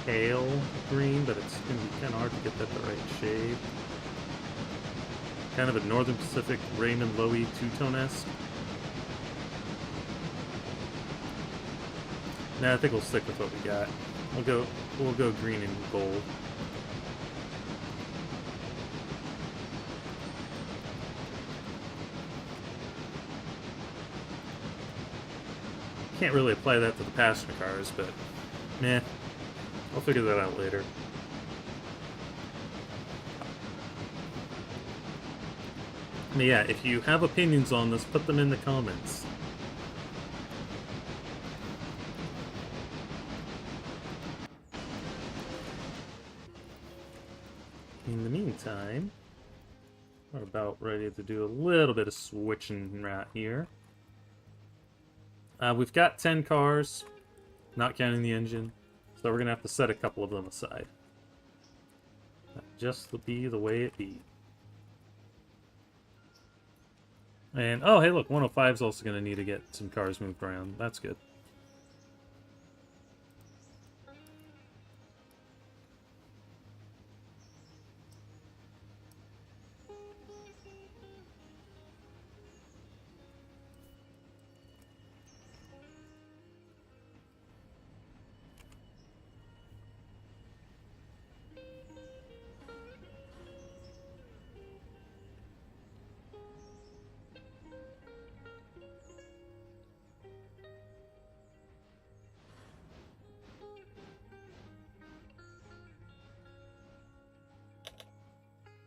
pale green, but it's going to be kind of hard to get that the right shade. Kind of a Northern Pacific Raymond Loewy two-tone-esque. Nah, I think we'll stick with what we got. We'll go green and gold. Can't really apply that to the passenger cars, but meh. I'll figure that out later. But yeah, if you have opinions on this, put them in the comments. In the meantime, we're about ready to do a little bit of switching right here. We've got 10 cars, not counting the engine, so we're going to have to set a couple of them aside. Just to be the way it be. And, oh, hey, look, 105 is also going to need to get some cars moved around. That's good.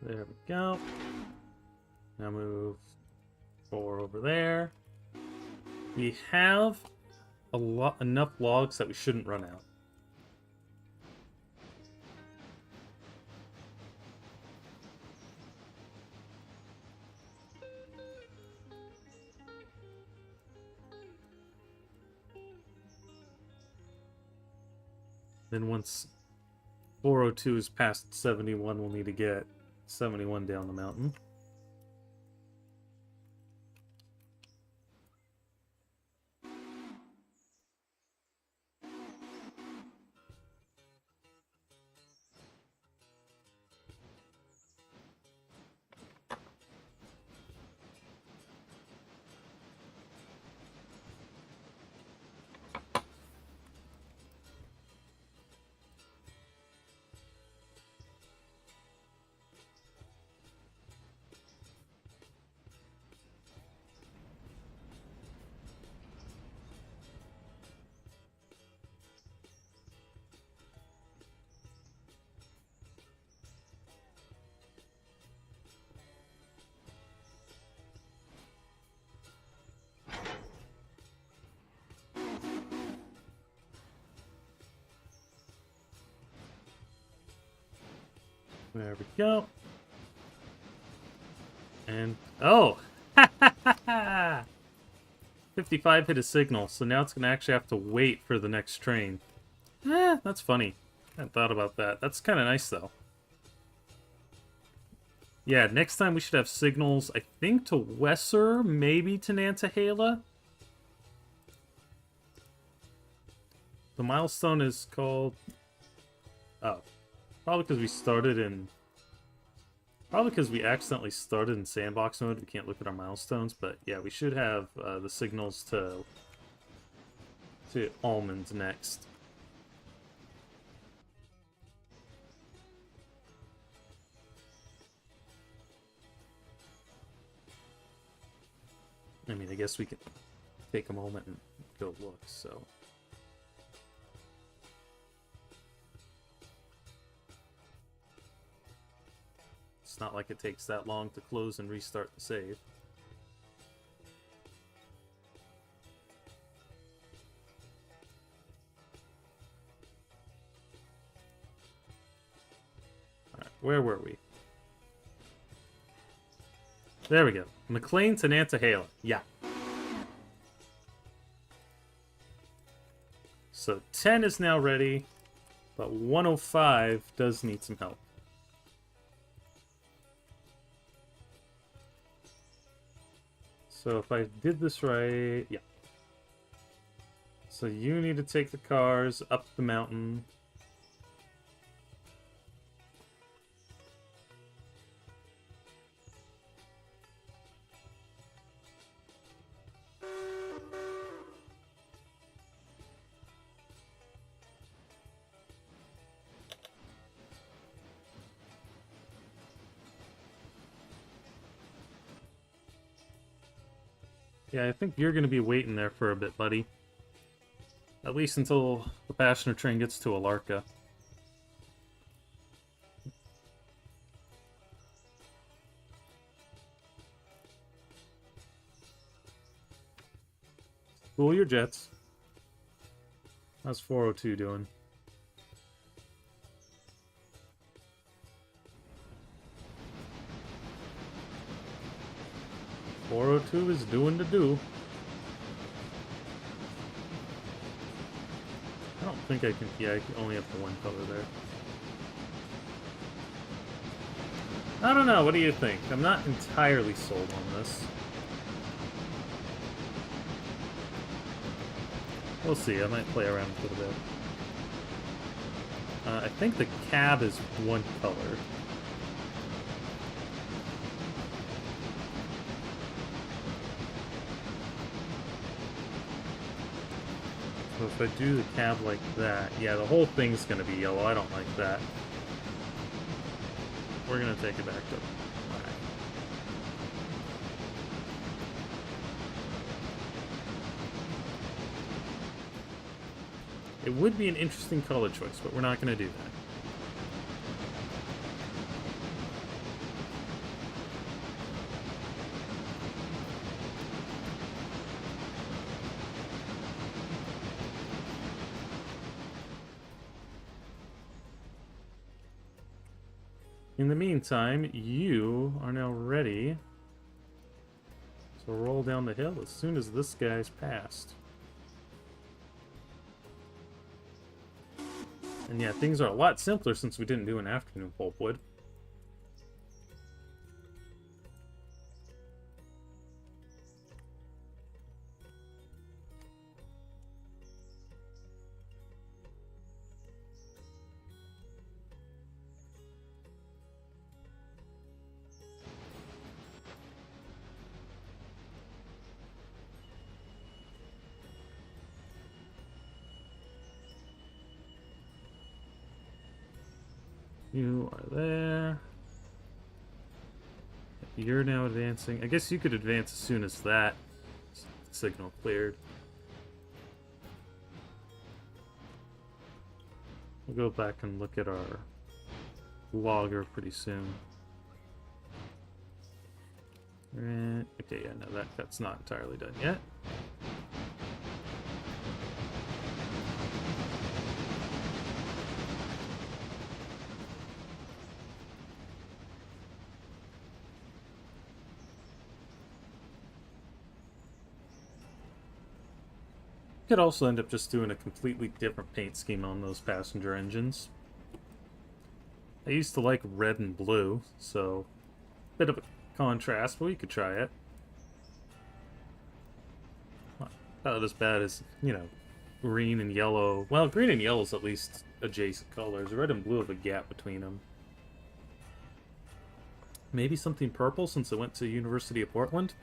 There we go. Now move 4 over there. We have enough logs that we shouldn't run out. Then once 402 is past 71, we'll need to get 71 down the mountain. There we go. And, oh! 55 hit a signal, so now it's going to actually have to wait for the next train. That's funny. I hadn't thought about that. That's kind of nice, though. Yeah, next time we should have signals, I think, to Wesser, maybe to Nantahala. The milestone is called... Oh. Probably because we started in... Probably because we accidentally started in sandbox mode. We can't look at our milestones, but yeah, we should have the signals to Almond next. I mean, I guess we can take a moment and go look, so... It's not like it takes that long to close and restart the save. Alright, where were we? There we go. McLean to Nantahala. Yeah. So 10 is now ready, but 105 does need some help. So if I did this right, yeah. So you need to take the cars up the mountain. Yeah, I think you're going to be waiting there for a bit, buddy. At least until the passenger train gets to Alarka. Cool your jets. How's 402 doing? .402 is doing the do. I don't think I can... Yeah, I can only have the one color there. I don't know, what do you think? I'm not entirely sold on this. We'll see, I might play around with it a bit. I think the cab is one color. So if I do the cab like that, yeah, the whole thing's gonna be yellow. I don't like that. We're gonna take it back to black. It would be an interesting color choice, but we're not gonna do that. In the meantime, you are now ready to roll down the hill as soon as this guy's passed. And yeah, things are a lot simpler since we didn't do an afternoon pulpwood. You are there. You're now advancing. I guess you could advance as soon as that signal cleared. We'll go back and look at our logger pretty soon. Okay, yeah, no, that's not entirely done yet. Could also end up just doing a completely different paint scheme on those passenger engines. I used to like red and blue, so bit of a contrast, but we could try it. Not as bad as, you know, green and yellow. Well, green and yellow is at least adjacent colors. Red and blue have a gap between them. Maybe something purple since it went to University of Portland?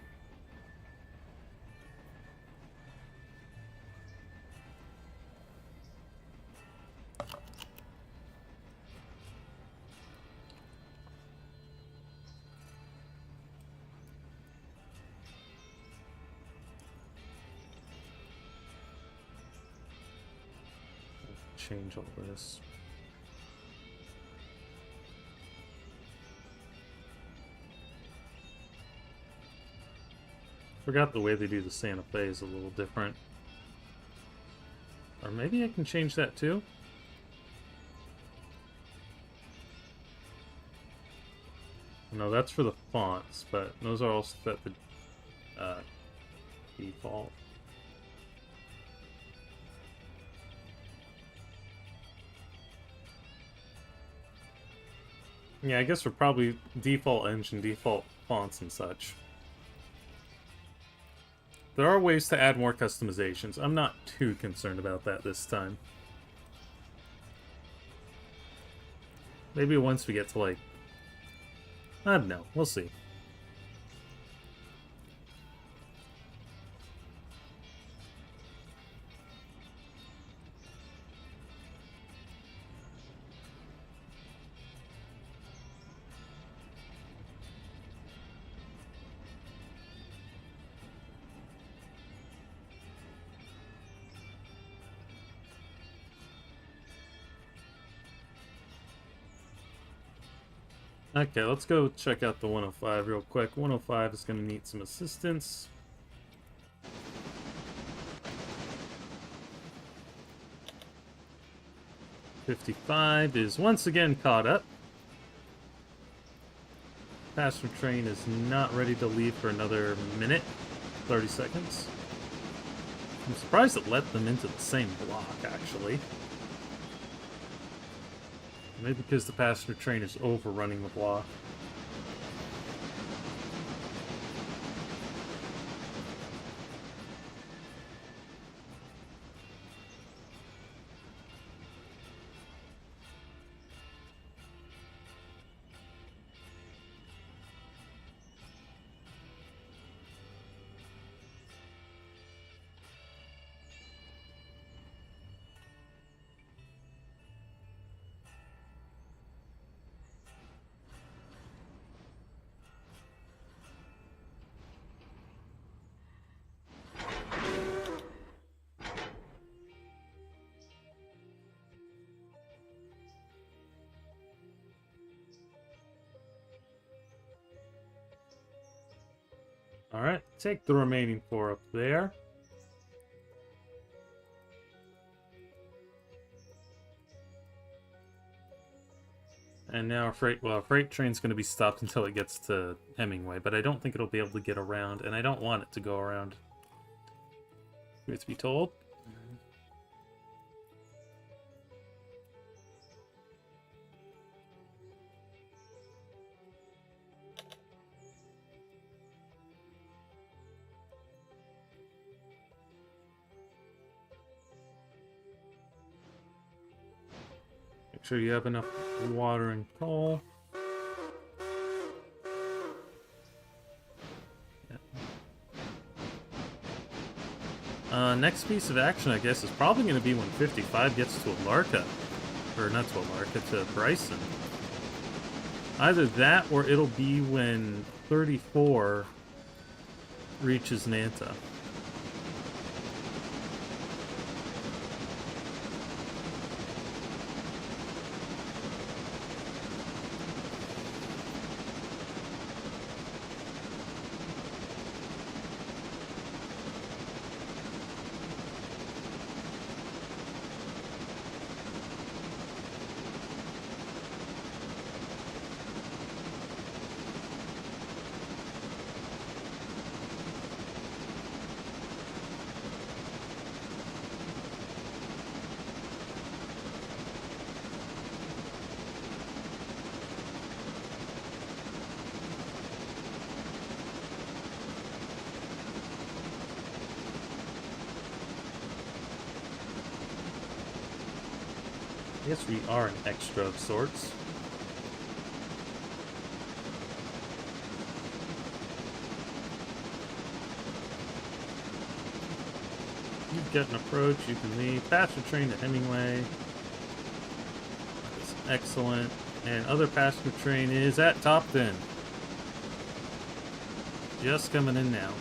Change all this. Forgot the way they do the Santa Fe is a little different. Or maybe I can change that too? No, that's for the fonts, but those are all set to default. Yeah, I guess we're probably default engine, default fonts and such. There are ways to add more customizations. I'm not too concerned about that this time. Maybe once we get to, like... I don't know. We'll see. Okay, let's go check out the 105 real quick. 105 is going to need some assistance. .55 is once again caught up. Passenger train is not ready to leave for another minute, 30 seconds. I'm surprised it let them into the same block, actually. Maybe because the passenger train is overrunning the block. Alright, take the remaining 4 up there. And now our freight train's going to be stopped until it gets to Hemingway, but I don't think it'll be able to get around, and I don't want it to go around. Truth be told. Make sure you have enough water and coal. Next piece of action, I guess, is probably going to be when 55 gets to Alarka. Or not to Alarka, to Bryson. Either that, or it'll be when 34 reaches Nanta. I guess we are an extra of sorts. You get an approach, you can leave. Passenger train to Hemingway. That's excellent. And other passenger train is at Topton. Just coming in now.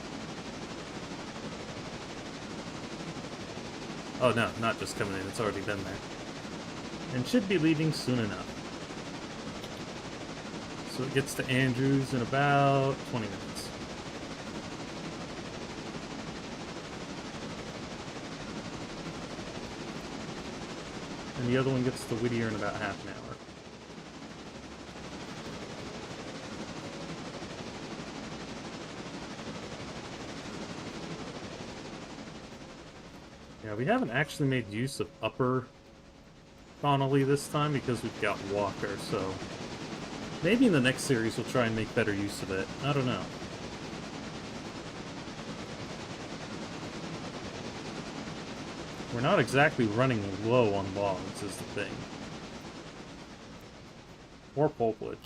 Oh no, not just coming in, it's already been there. And should be leaving soon enough. So it gets to Andrews in about 20 minutes. And the other one gets to Whittier in about half an hour. Yeah, we haven't actually made use of Upper Connolly this time because we've got Walker, so maybe in the next series we'll try and make better use of it. I don't know. We're not exactly running low on logs is the thing. Or pulpwood.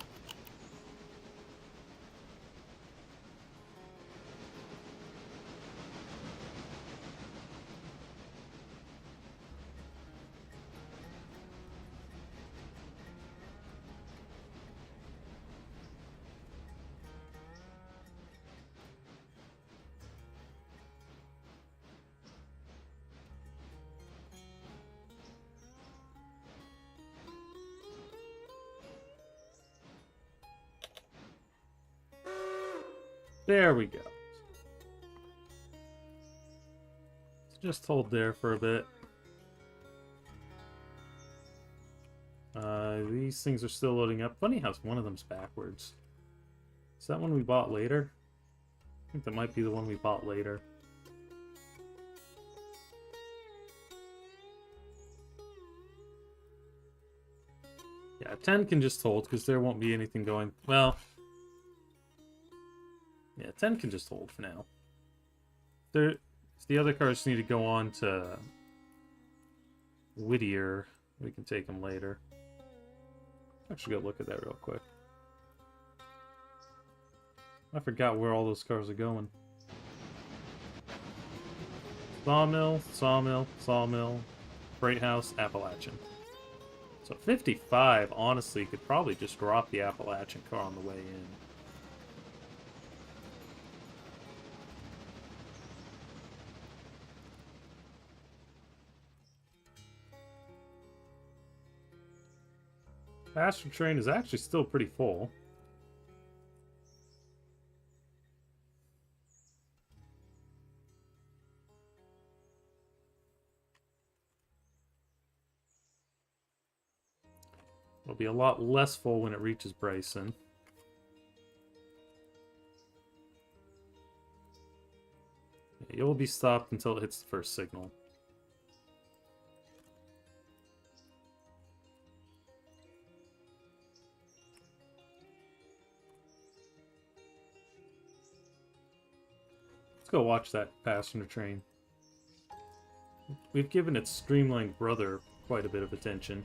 There we go. Just hold there for a bit. These things are still loading up. Funny how one of them's backwards. Is that one we bought later? I think that might be the one we bought later. Yeah, 10 can just hold, because there won't be anything going... Well... Yeah, 10 can just hold for now. If the other cars need to go on to Whittier, we can take them later. Actually, go look at that real quick. I forgot where all those cars are going. Sawmill, Sawmill, Sawmill, Freight House, Appalachian. So 55, honestly, could probably just drop the Appalachian car on the way in. Passenger train is actually still pretty full. It'll be a lot less full when it reaches Bryson. Yeah, you'll be stopped until it hits the first signal. Let's go watch that passenger train. We've given its streamlined brother quite a bit of attention.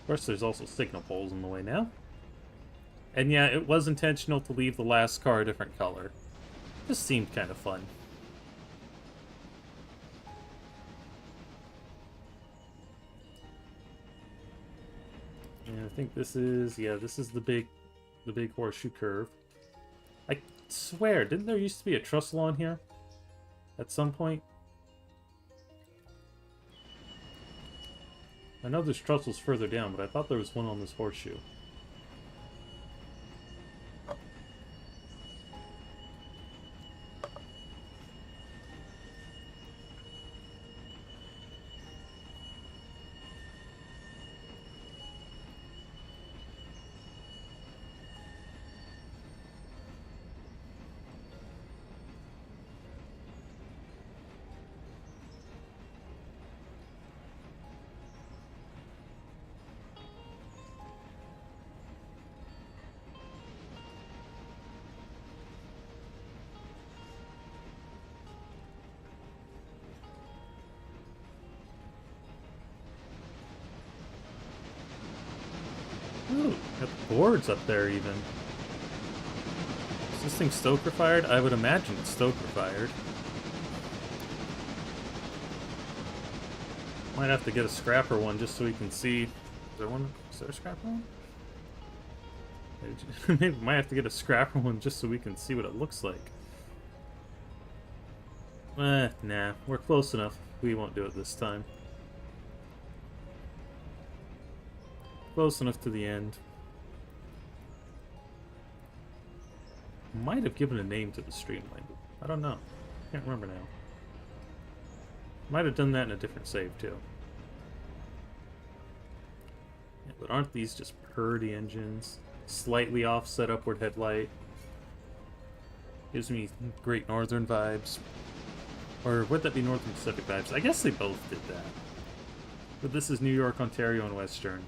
Of course, there's also signal poles in the way now. And yeah, it was intentional to leave the last car a different color. Just seemed kind of fun. And I think this is, yeah, this is the big horseshoe curve. I swear, didn't there used to be a trestle on here? At some point? I know there's trestles further down, but I thought there was one on this horseshoe. Ooh, got boards up there even. Is this thing stoker fired? I would imagine it's stoker fired. Might have to get a scrapper one just so we can see. Is there one? Is there a scrapper one? Maybe might have to get a scrapper one just so we can see what it looks like. Nah, we're close enough. We won't do it this time. Close enough to the end. Might have given a name to the streamline. I don't know. Can't remember now. Might have done that in a different save too. Yeah, but aren't these just purdy engines? Slightly offset upward headlight. Gives me Great Northern vibes. Or would that be Northern Pacific vibes? I guess they both did that. But this is New York, Ontario, and Western.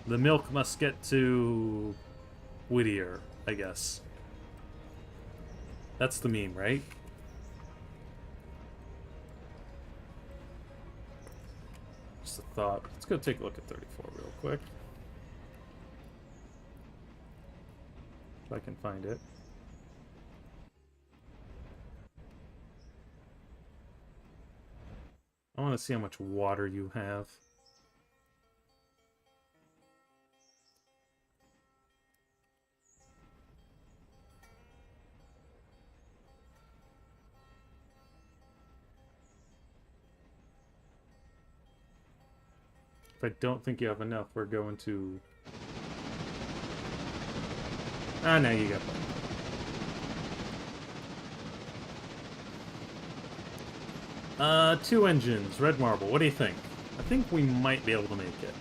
The milk must get to Whittier, I guess. That's the meme, right? Just a thought. Let's go take a look at 34 real quick. If I can find it. I want to see how much water you have. I don't think you have enough, we're going to... Ah, now you got plenty. 2 engines, red marble. What do you think? I think we might be able to make it.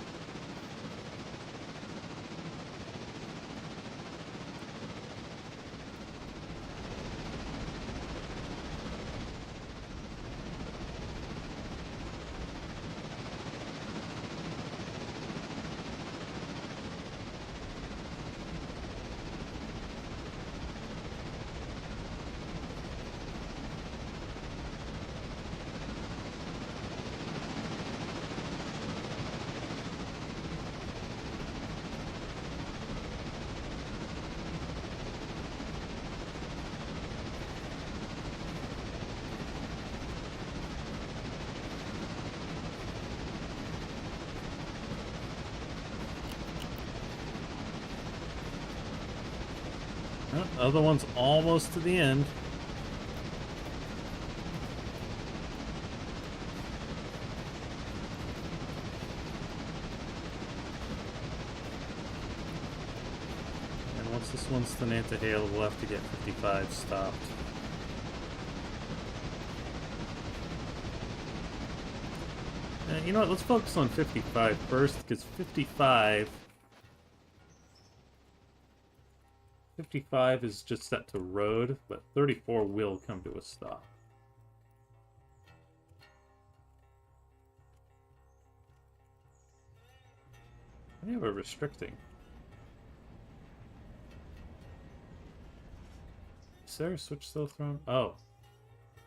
Oh, other one's almost to the end. And once this one's to Nantahale, we'll have to get 55 stopped. You know what, let's focus on 55 first, because 55 is just set to road, but 34 will come to a stop. I think we're restricting. Is there a switch still thrown? Oh.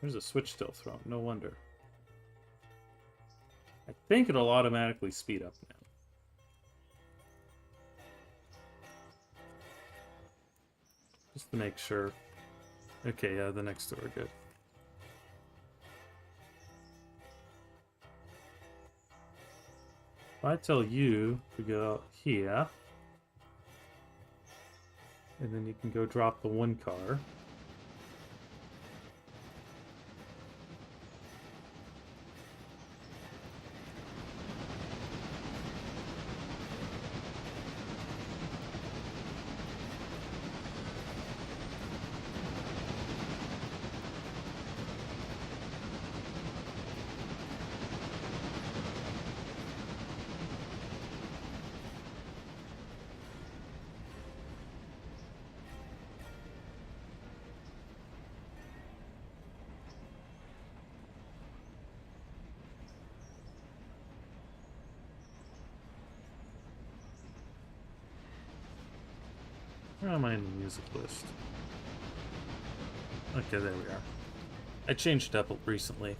There's a switch still thrown, no wonder. I think it'll automatically speed up now. Just to make sure. Okay, yeah, the next two are good. If I tell you to go out here, and then you can go drop the one car. Where am I in the music list? Okay, there we are. I changed it up recently.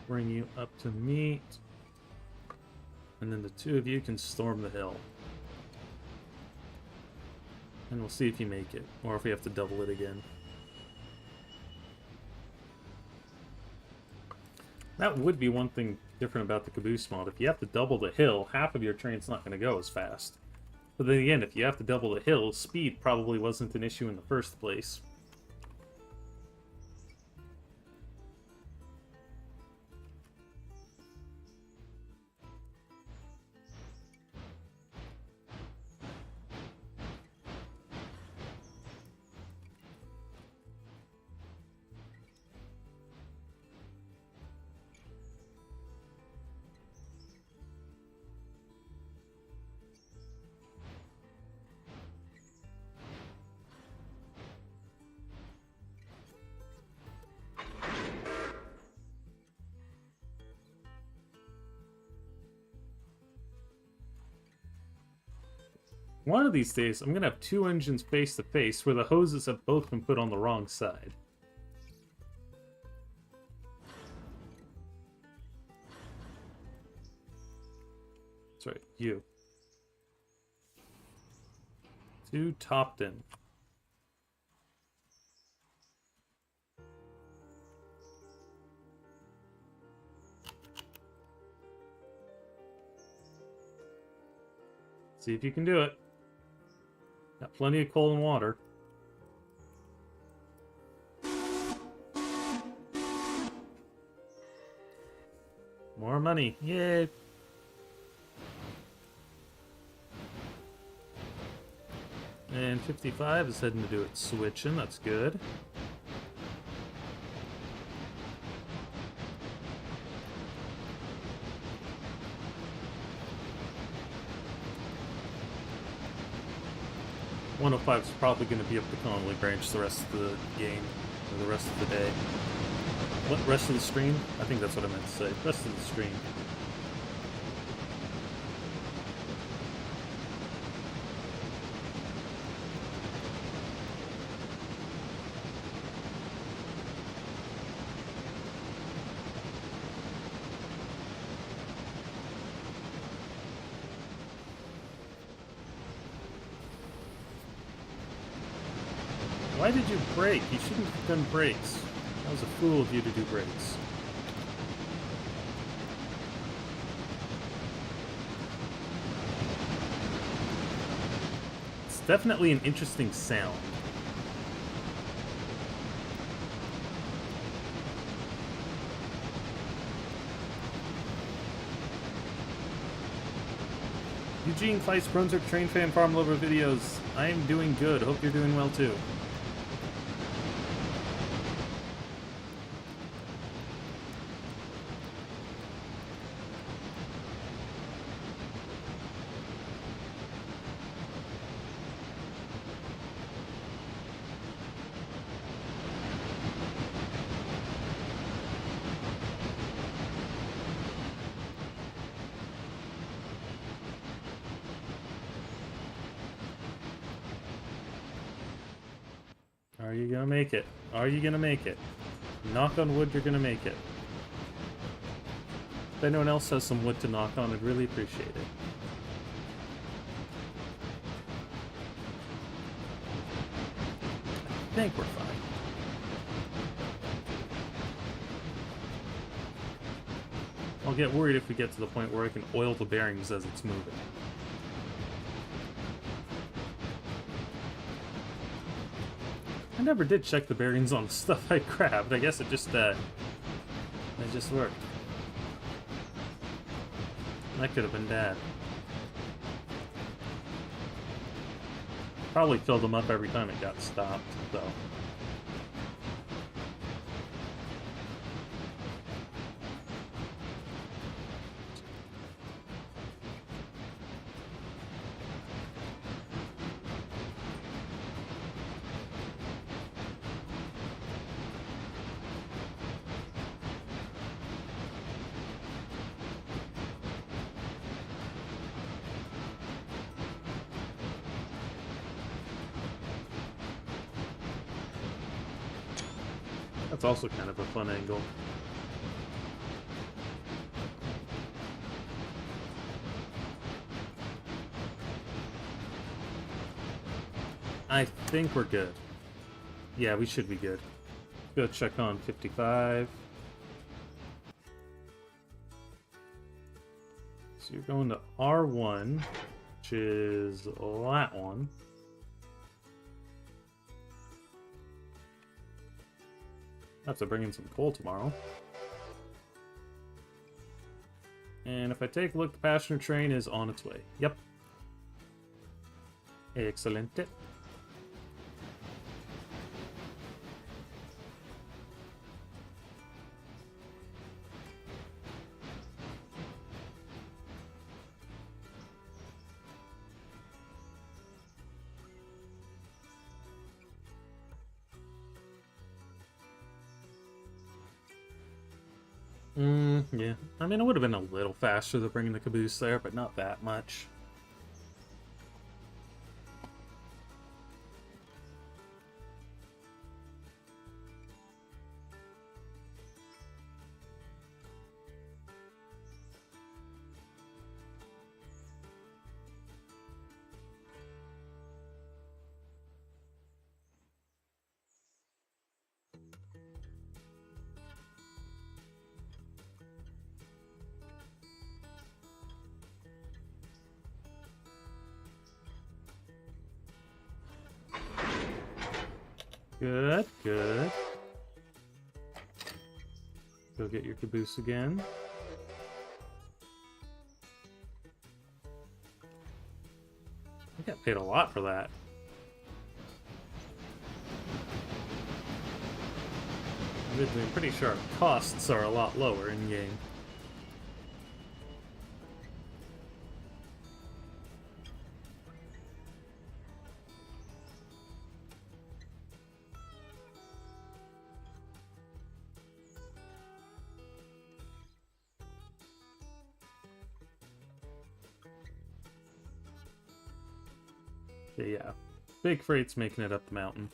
Bring you up to meet. And then the two of you can storm the hill. And we'll see if you make it, or if we have to double it again. That would be one thing different about the Caboose mod. If you have to double the hill, half of your train's not going to go as fast. But then again, if you have to double the hill, speed probably wasn't an issue in the first place. One of these days, I'm going to have two engines face to face where the hoses have both been put on the wrong side. That's right, you. Two topped in. See if you can do it. Got plenty of coal and water. More money. Yay! And 55 is heading to do it switching. That's good. .105 is probably going to be up the Connolly branch the rest of the game, or the rest of the day. What, rest of the stream? I think that's what I meant to say. Rest of the stream. Why did you brake? You shouldn't have done brakes. That was a fool of you to do brakes. It's definitely an interesting sound. Eugene Hyce, Brunswick Train Fan Farm Lover videos. I am doing good. Hope you're doing well too. Are you gonna make it? Are you gonna make it? Knock on wood, you're gonna make it. If anyone else has some wood to knock on, I'd really appreciate it. I think we're fine. I'll get worried if we get to the point where I can oil the bearings as it's moving. I never did check the bearings on the stuff I grabbed. I guess it just worked. That could have been bad. Probably filled them up every time it got stopped, though. That's also kind of a fun angle. I think we're good. Yeah, we should be good. Go check on 55. So you're going to R1, which is that one. I have to bring in some coal tomorrow. And if I take a look, the passenger train is on its way. Yep. Excelente. Yeah. I mean, it would have been a little faster than bringing the caboose there, but not that much. Good, good. Go get your caboose again. I got paid a lot for that. I'm pretty sure our costs are a lot lower in-game. Yeah, big freight's making it up the mountain.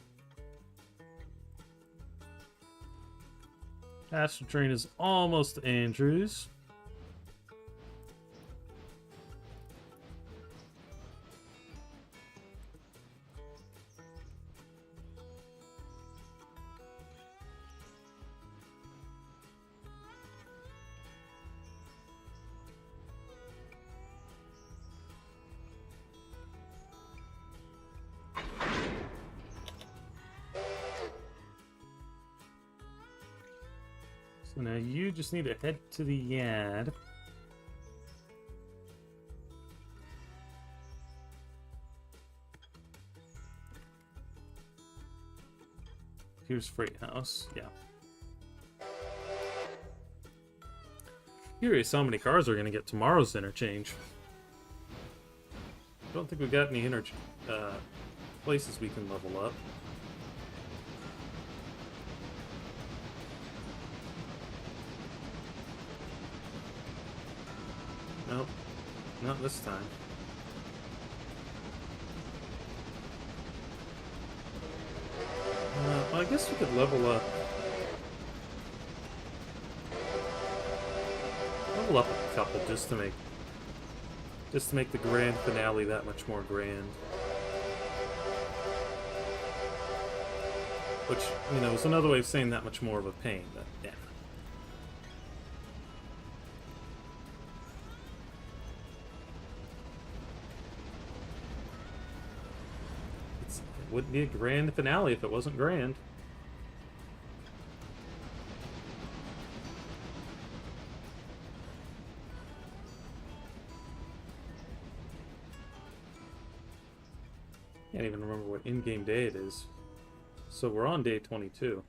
Passenger train is almost to Andrews. So now you just need to head to the yard. Here's Freight House, yeah. Curious how many cars we're gonna get tomorrow's interchange. I don't think we've got any places we can level up. Nope, not this time. Well, I guess we could level up. Level up a couple just to make the grand finale that much more grand. Which, you know, is another way of saying that much more of a pain, but yeah. It wouldn't be a grand finale if it wasn't grand. Can't even remember what in-game day it is. So we're on day 22.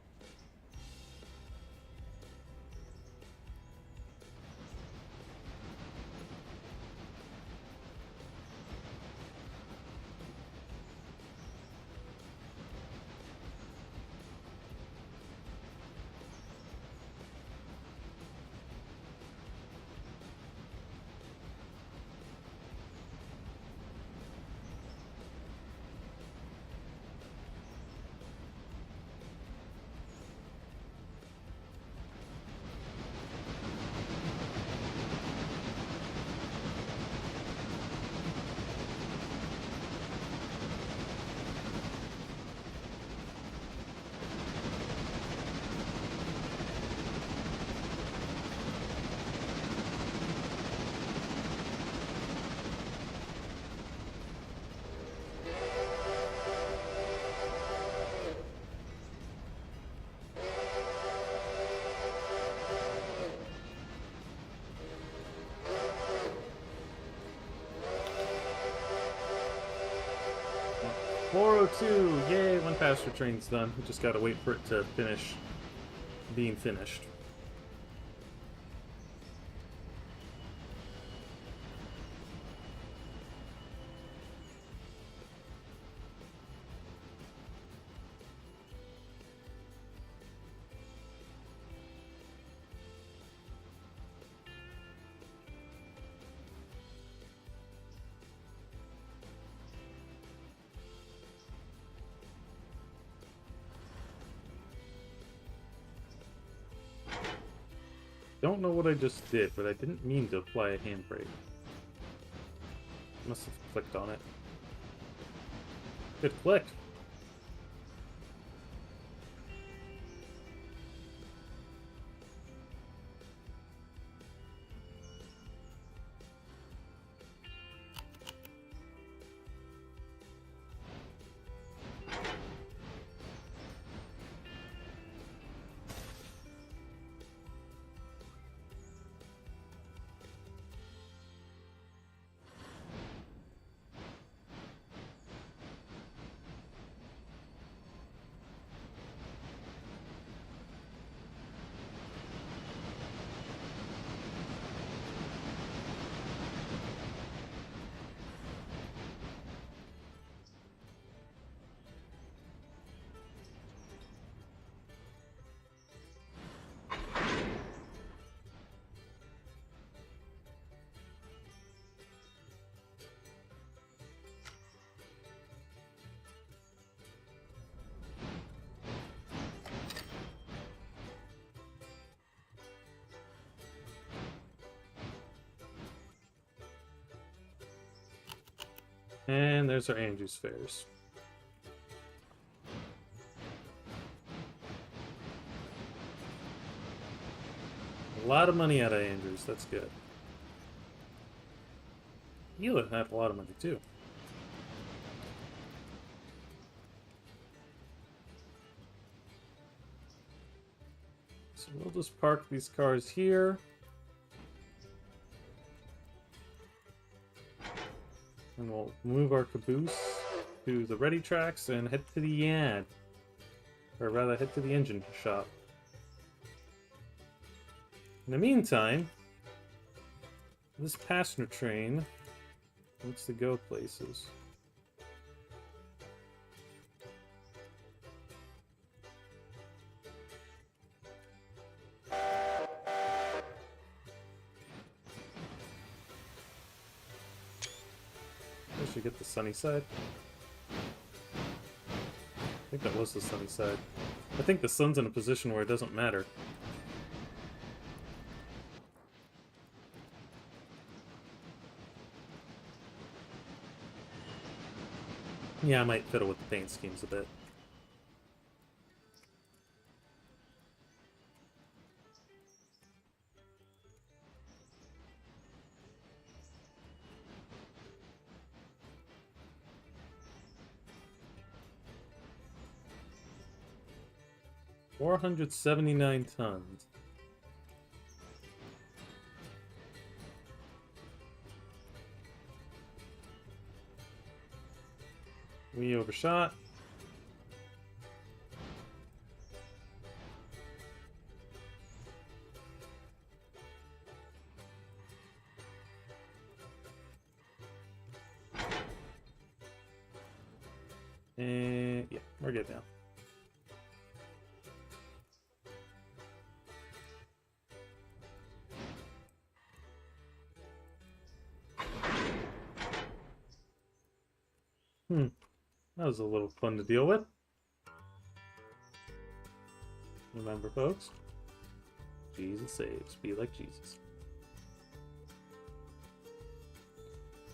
.402! Yay, one passenger train's done. We just gotta wait for it to finish being finished. Don't know what I just did, but I didn't mean to apply a handbrake. Must have clicked on it. Good click. And there's our Andrews Fairs. A lot of money out of Andrews, that's good. Gila had a lot of money too. So we'll just park these cars here. And we'll move our caboose to the ready tracks and head to the yard. Or rather, head to the engine shop. In the meantime, this passenger train needs to go places. I should get the sunny side. I think that was the sunny side. I think the sun's in a position where it doesn't matter. Yeah, I might fiddle with the paint schemes a bit. $479 tons. We overshot. And yeah, we're good now. That was a little fun to deal with. Remember, folks, Jesus saves. Be like Jesus.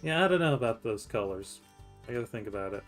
Yeah, I don't know about those colors. I gotta think about it.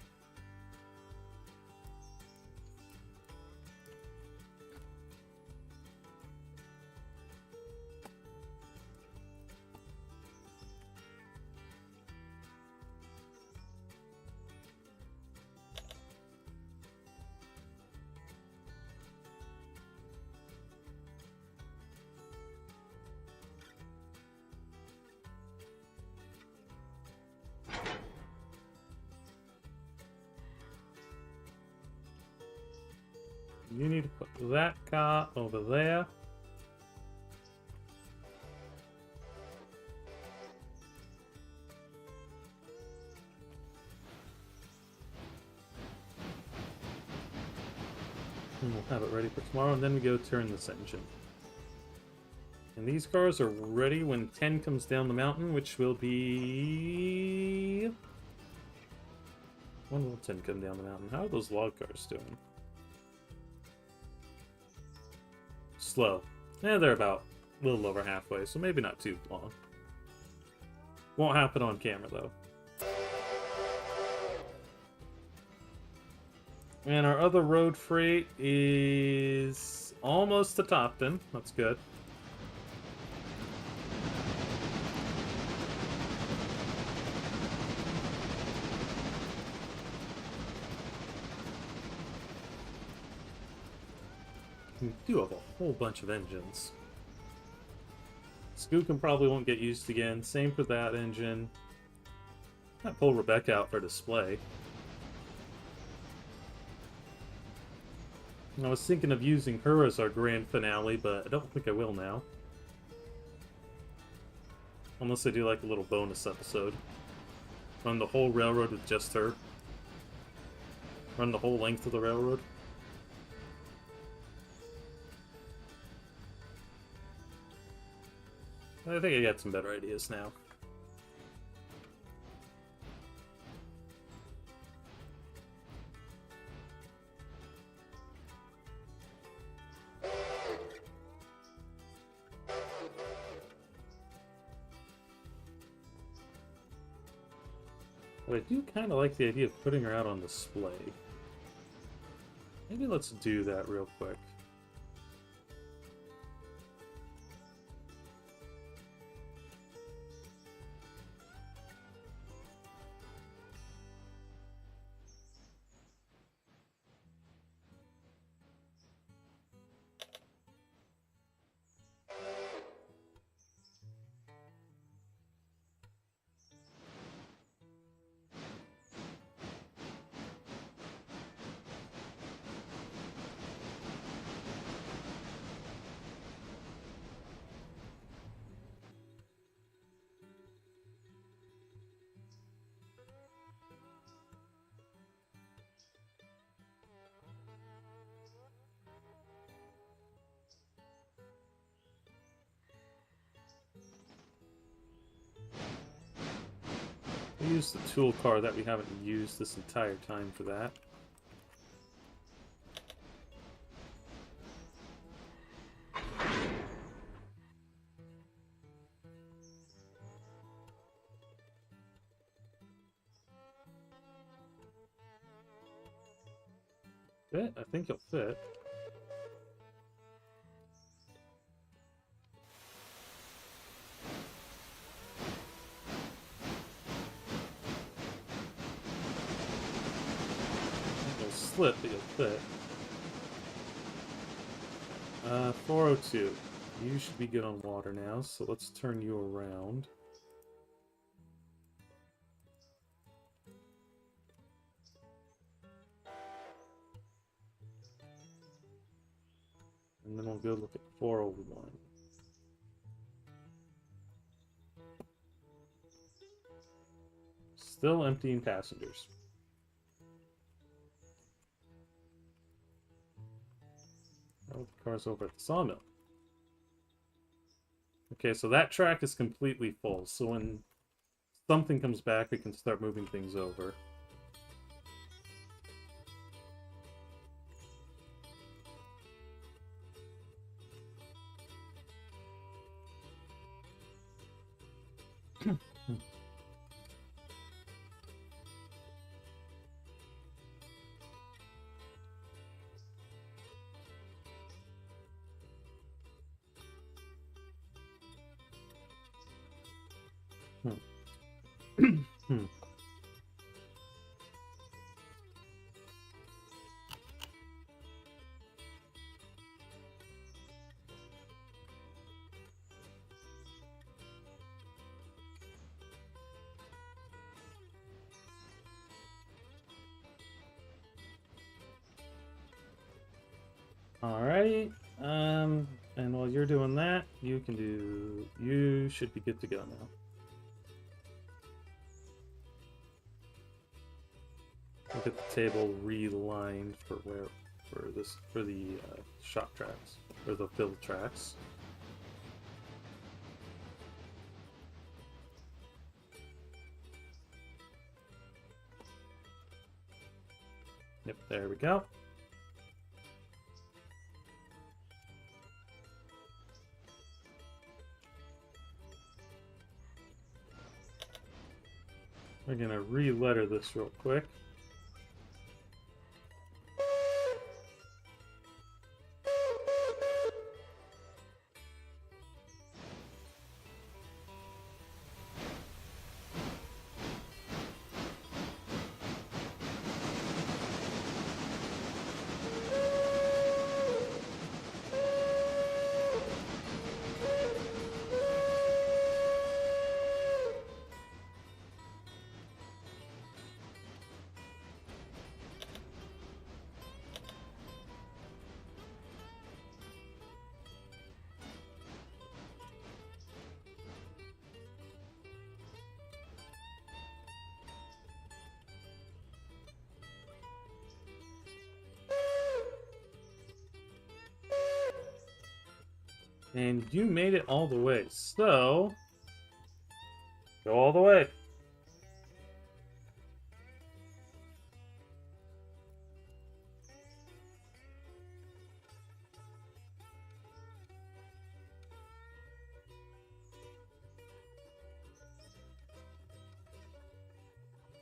You need to put that car over there. And we'll have it ready for tomorrow, and then we go turn this engine. And these cars are ready when 10 comes down the mountain, which will be... When will 10 come down the mountain? How are those log cars doing? Slow. Yeah, they're about a little over halfway, so maybe not too long. Won't happen on camera, though. And our other road freight is almost to Topton. That's good. We do have a whole bunch of engines. Skookum probably won't get used again. Same for that engine. Might pull Rebecca out for display. I was thinking of using her as our grand finale, but I don't think I will now. Unless I do like a little bonus episode. Run the whole railroad with just her. Run the whole length of the railroad. I think I got some better ideas now. But I do kind of like the idea of putting her out on display. Maybe let's do that real quick. We use the tool car that we haven't used this entire time for that. Fit? I think he'll fit. He'll slip, but he'll fit. 402. You should be good on water now, so let's turn you around. And then we'll go look at 401. Still emptying passengers. Oh, the car's over at the sawmill. Okay, so that track is completely full, so when something comes back, we can start moving things over. Alrighty, and while you're doing that, you should be good to go now. Look at the table relined for the shop tracks, or the fill tracks. Yep, there we go. We're gonna re-letter this real quick. And you made it all the way, so go all the way.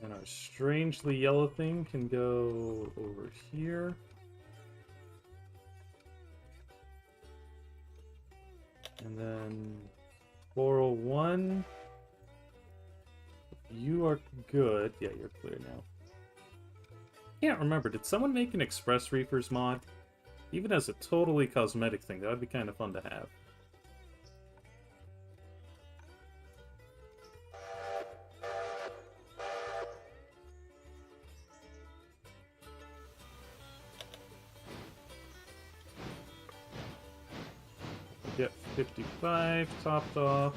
And our strangely yellow thing can go over here. And then 401. You are good. Yeah, you're clear now. Can't remember. Did someone make an Express Reefers mod? Even as a totally cosmetic thing, that would be kind of fun to have. Get 55 topped off.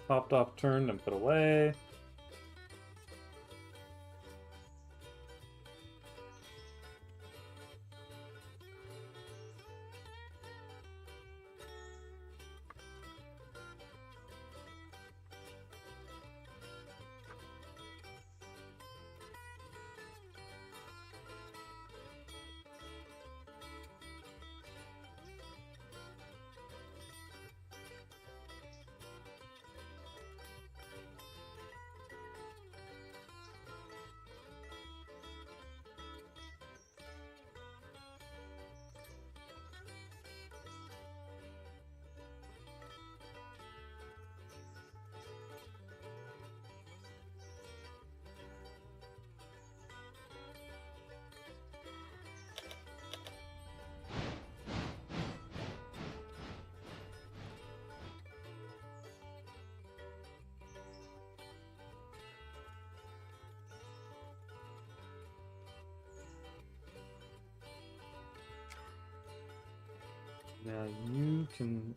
Topped off, turned, and put away. Now you can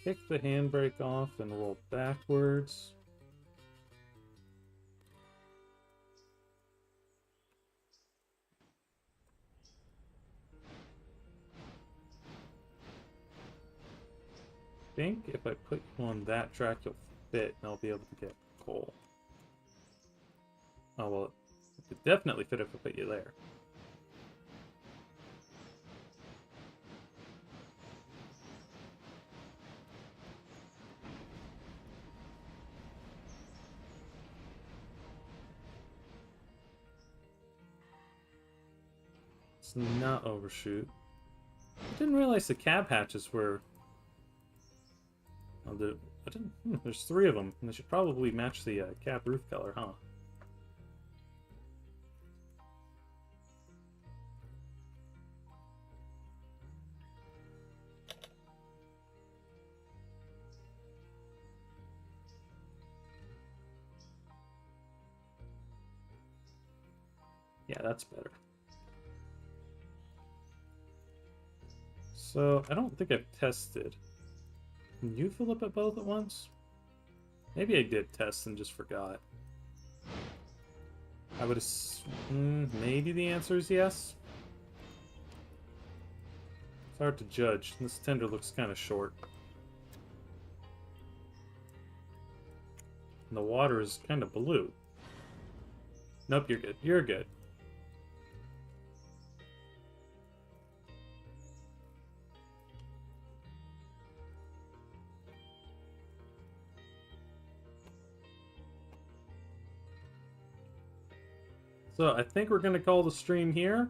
kick the handbrake off and roll backwards. I think if I put you on that track, you'll fit and I'll be able to get coal. Oh, well, it could definitely fit if I put you there. Let's not overshoot. I didn't realize the cab hatches were... Oh, there's 3 of them, and they should probably match the cab roof color, huh? Yeah, that's better. So, I don't think I've tested. Can you fill up at both at once? Maybe I did test and just forgot. I would assume maybe the answer is yes. It's hard to judge. This tender looks kind of short. And the water is kind of blue. Nope, you're good. You're good. So I think we're going to call the stream here.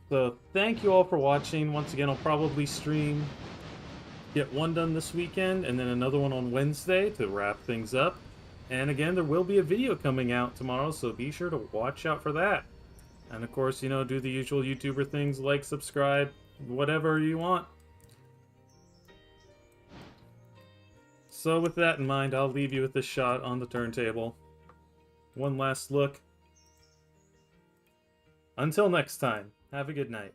So thank you all for watching. Once again, I'll probably stream, get one done this weekend, and then another one on Wednesday to wrap things up. And again, there will be a video coming out tomorrow, so be sure to watch out for that. And of course, you know, do the usual YouTuber things, like, subscribe, whatever you want. So with that in mind, I'll leave you with this shot on the turntable. One last look. Until next time, have a good night.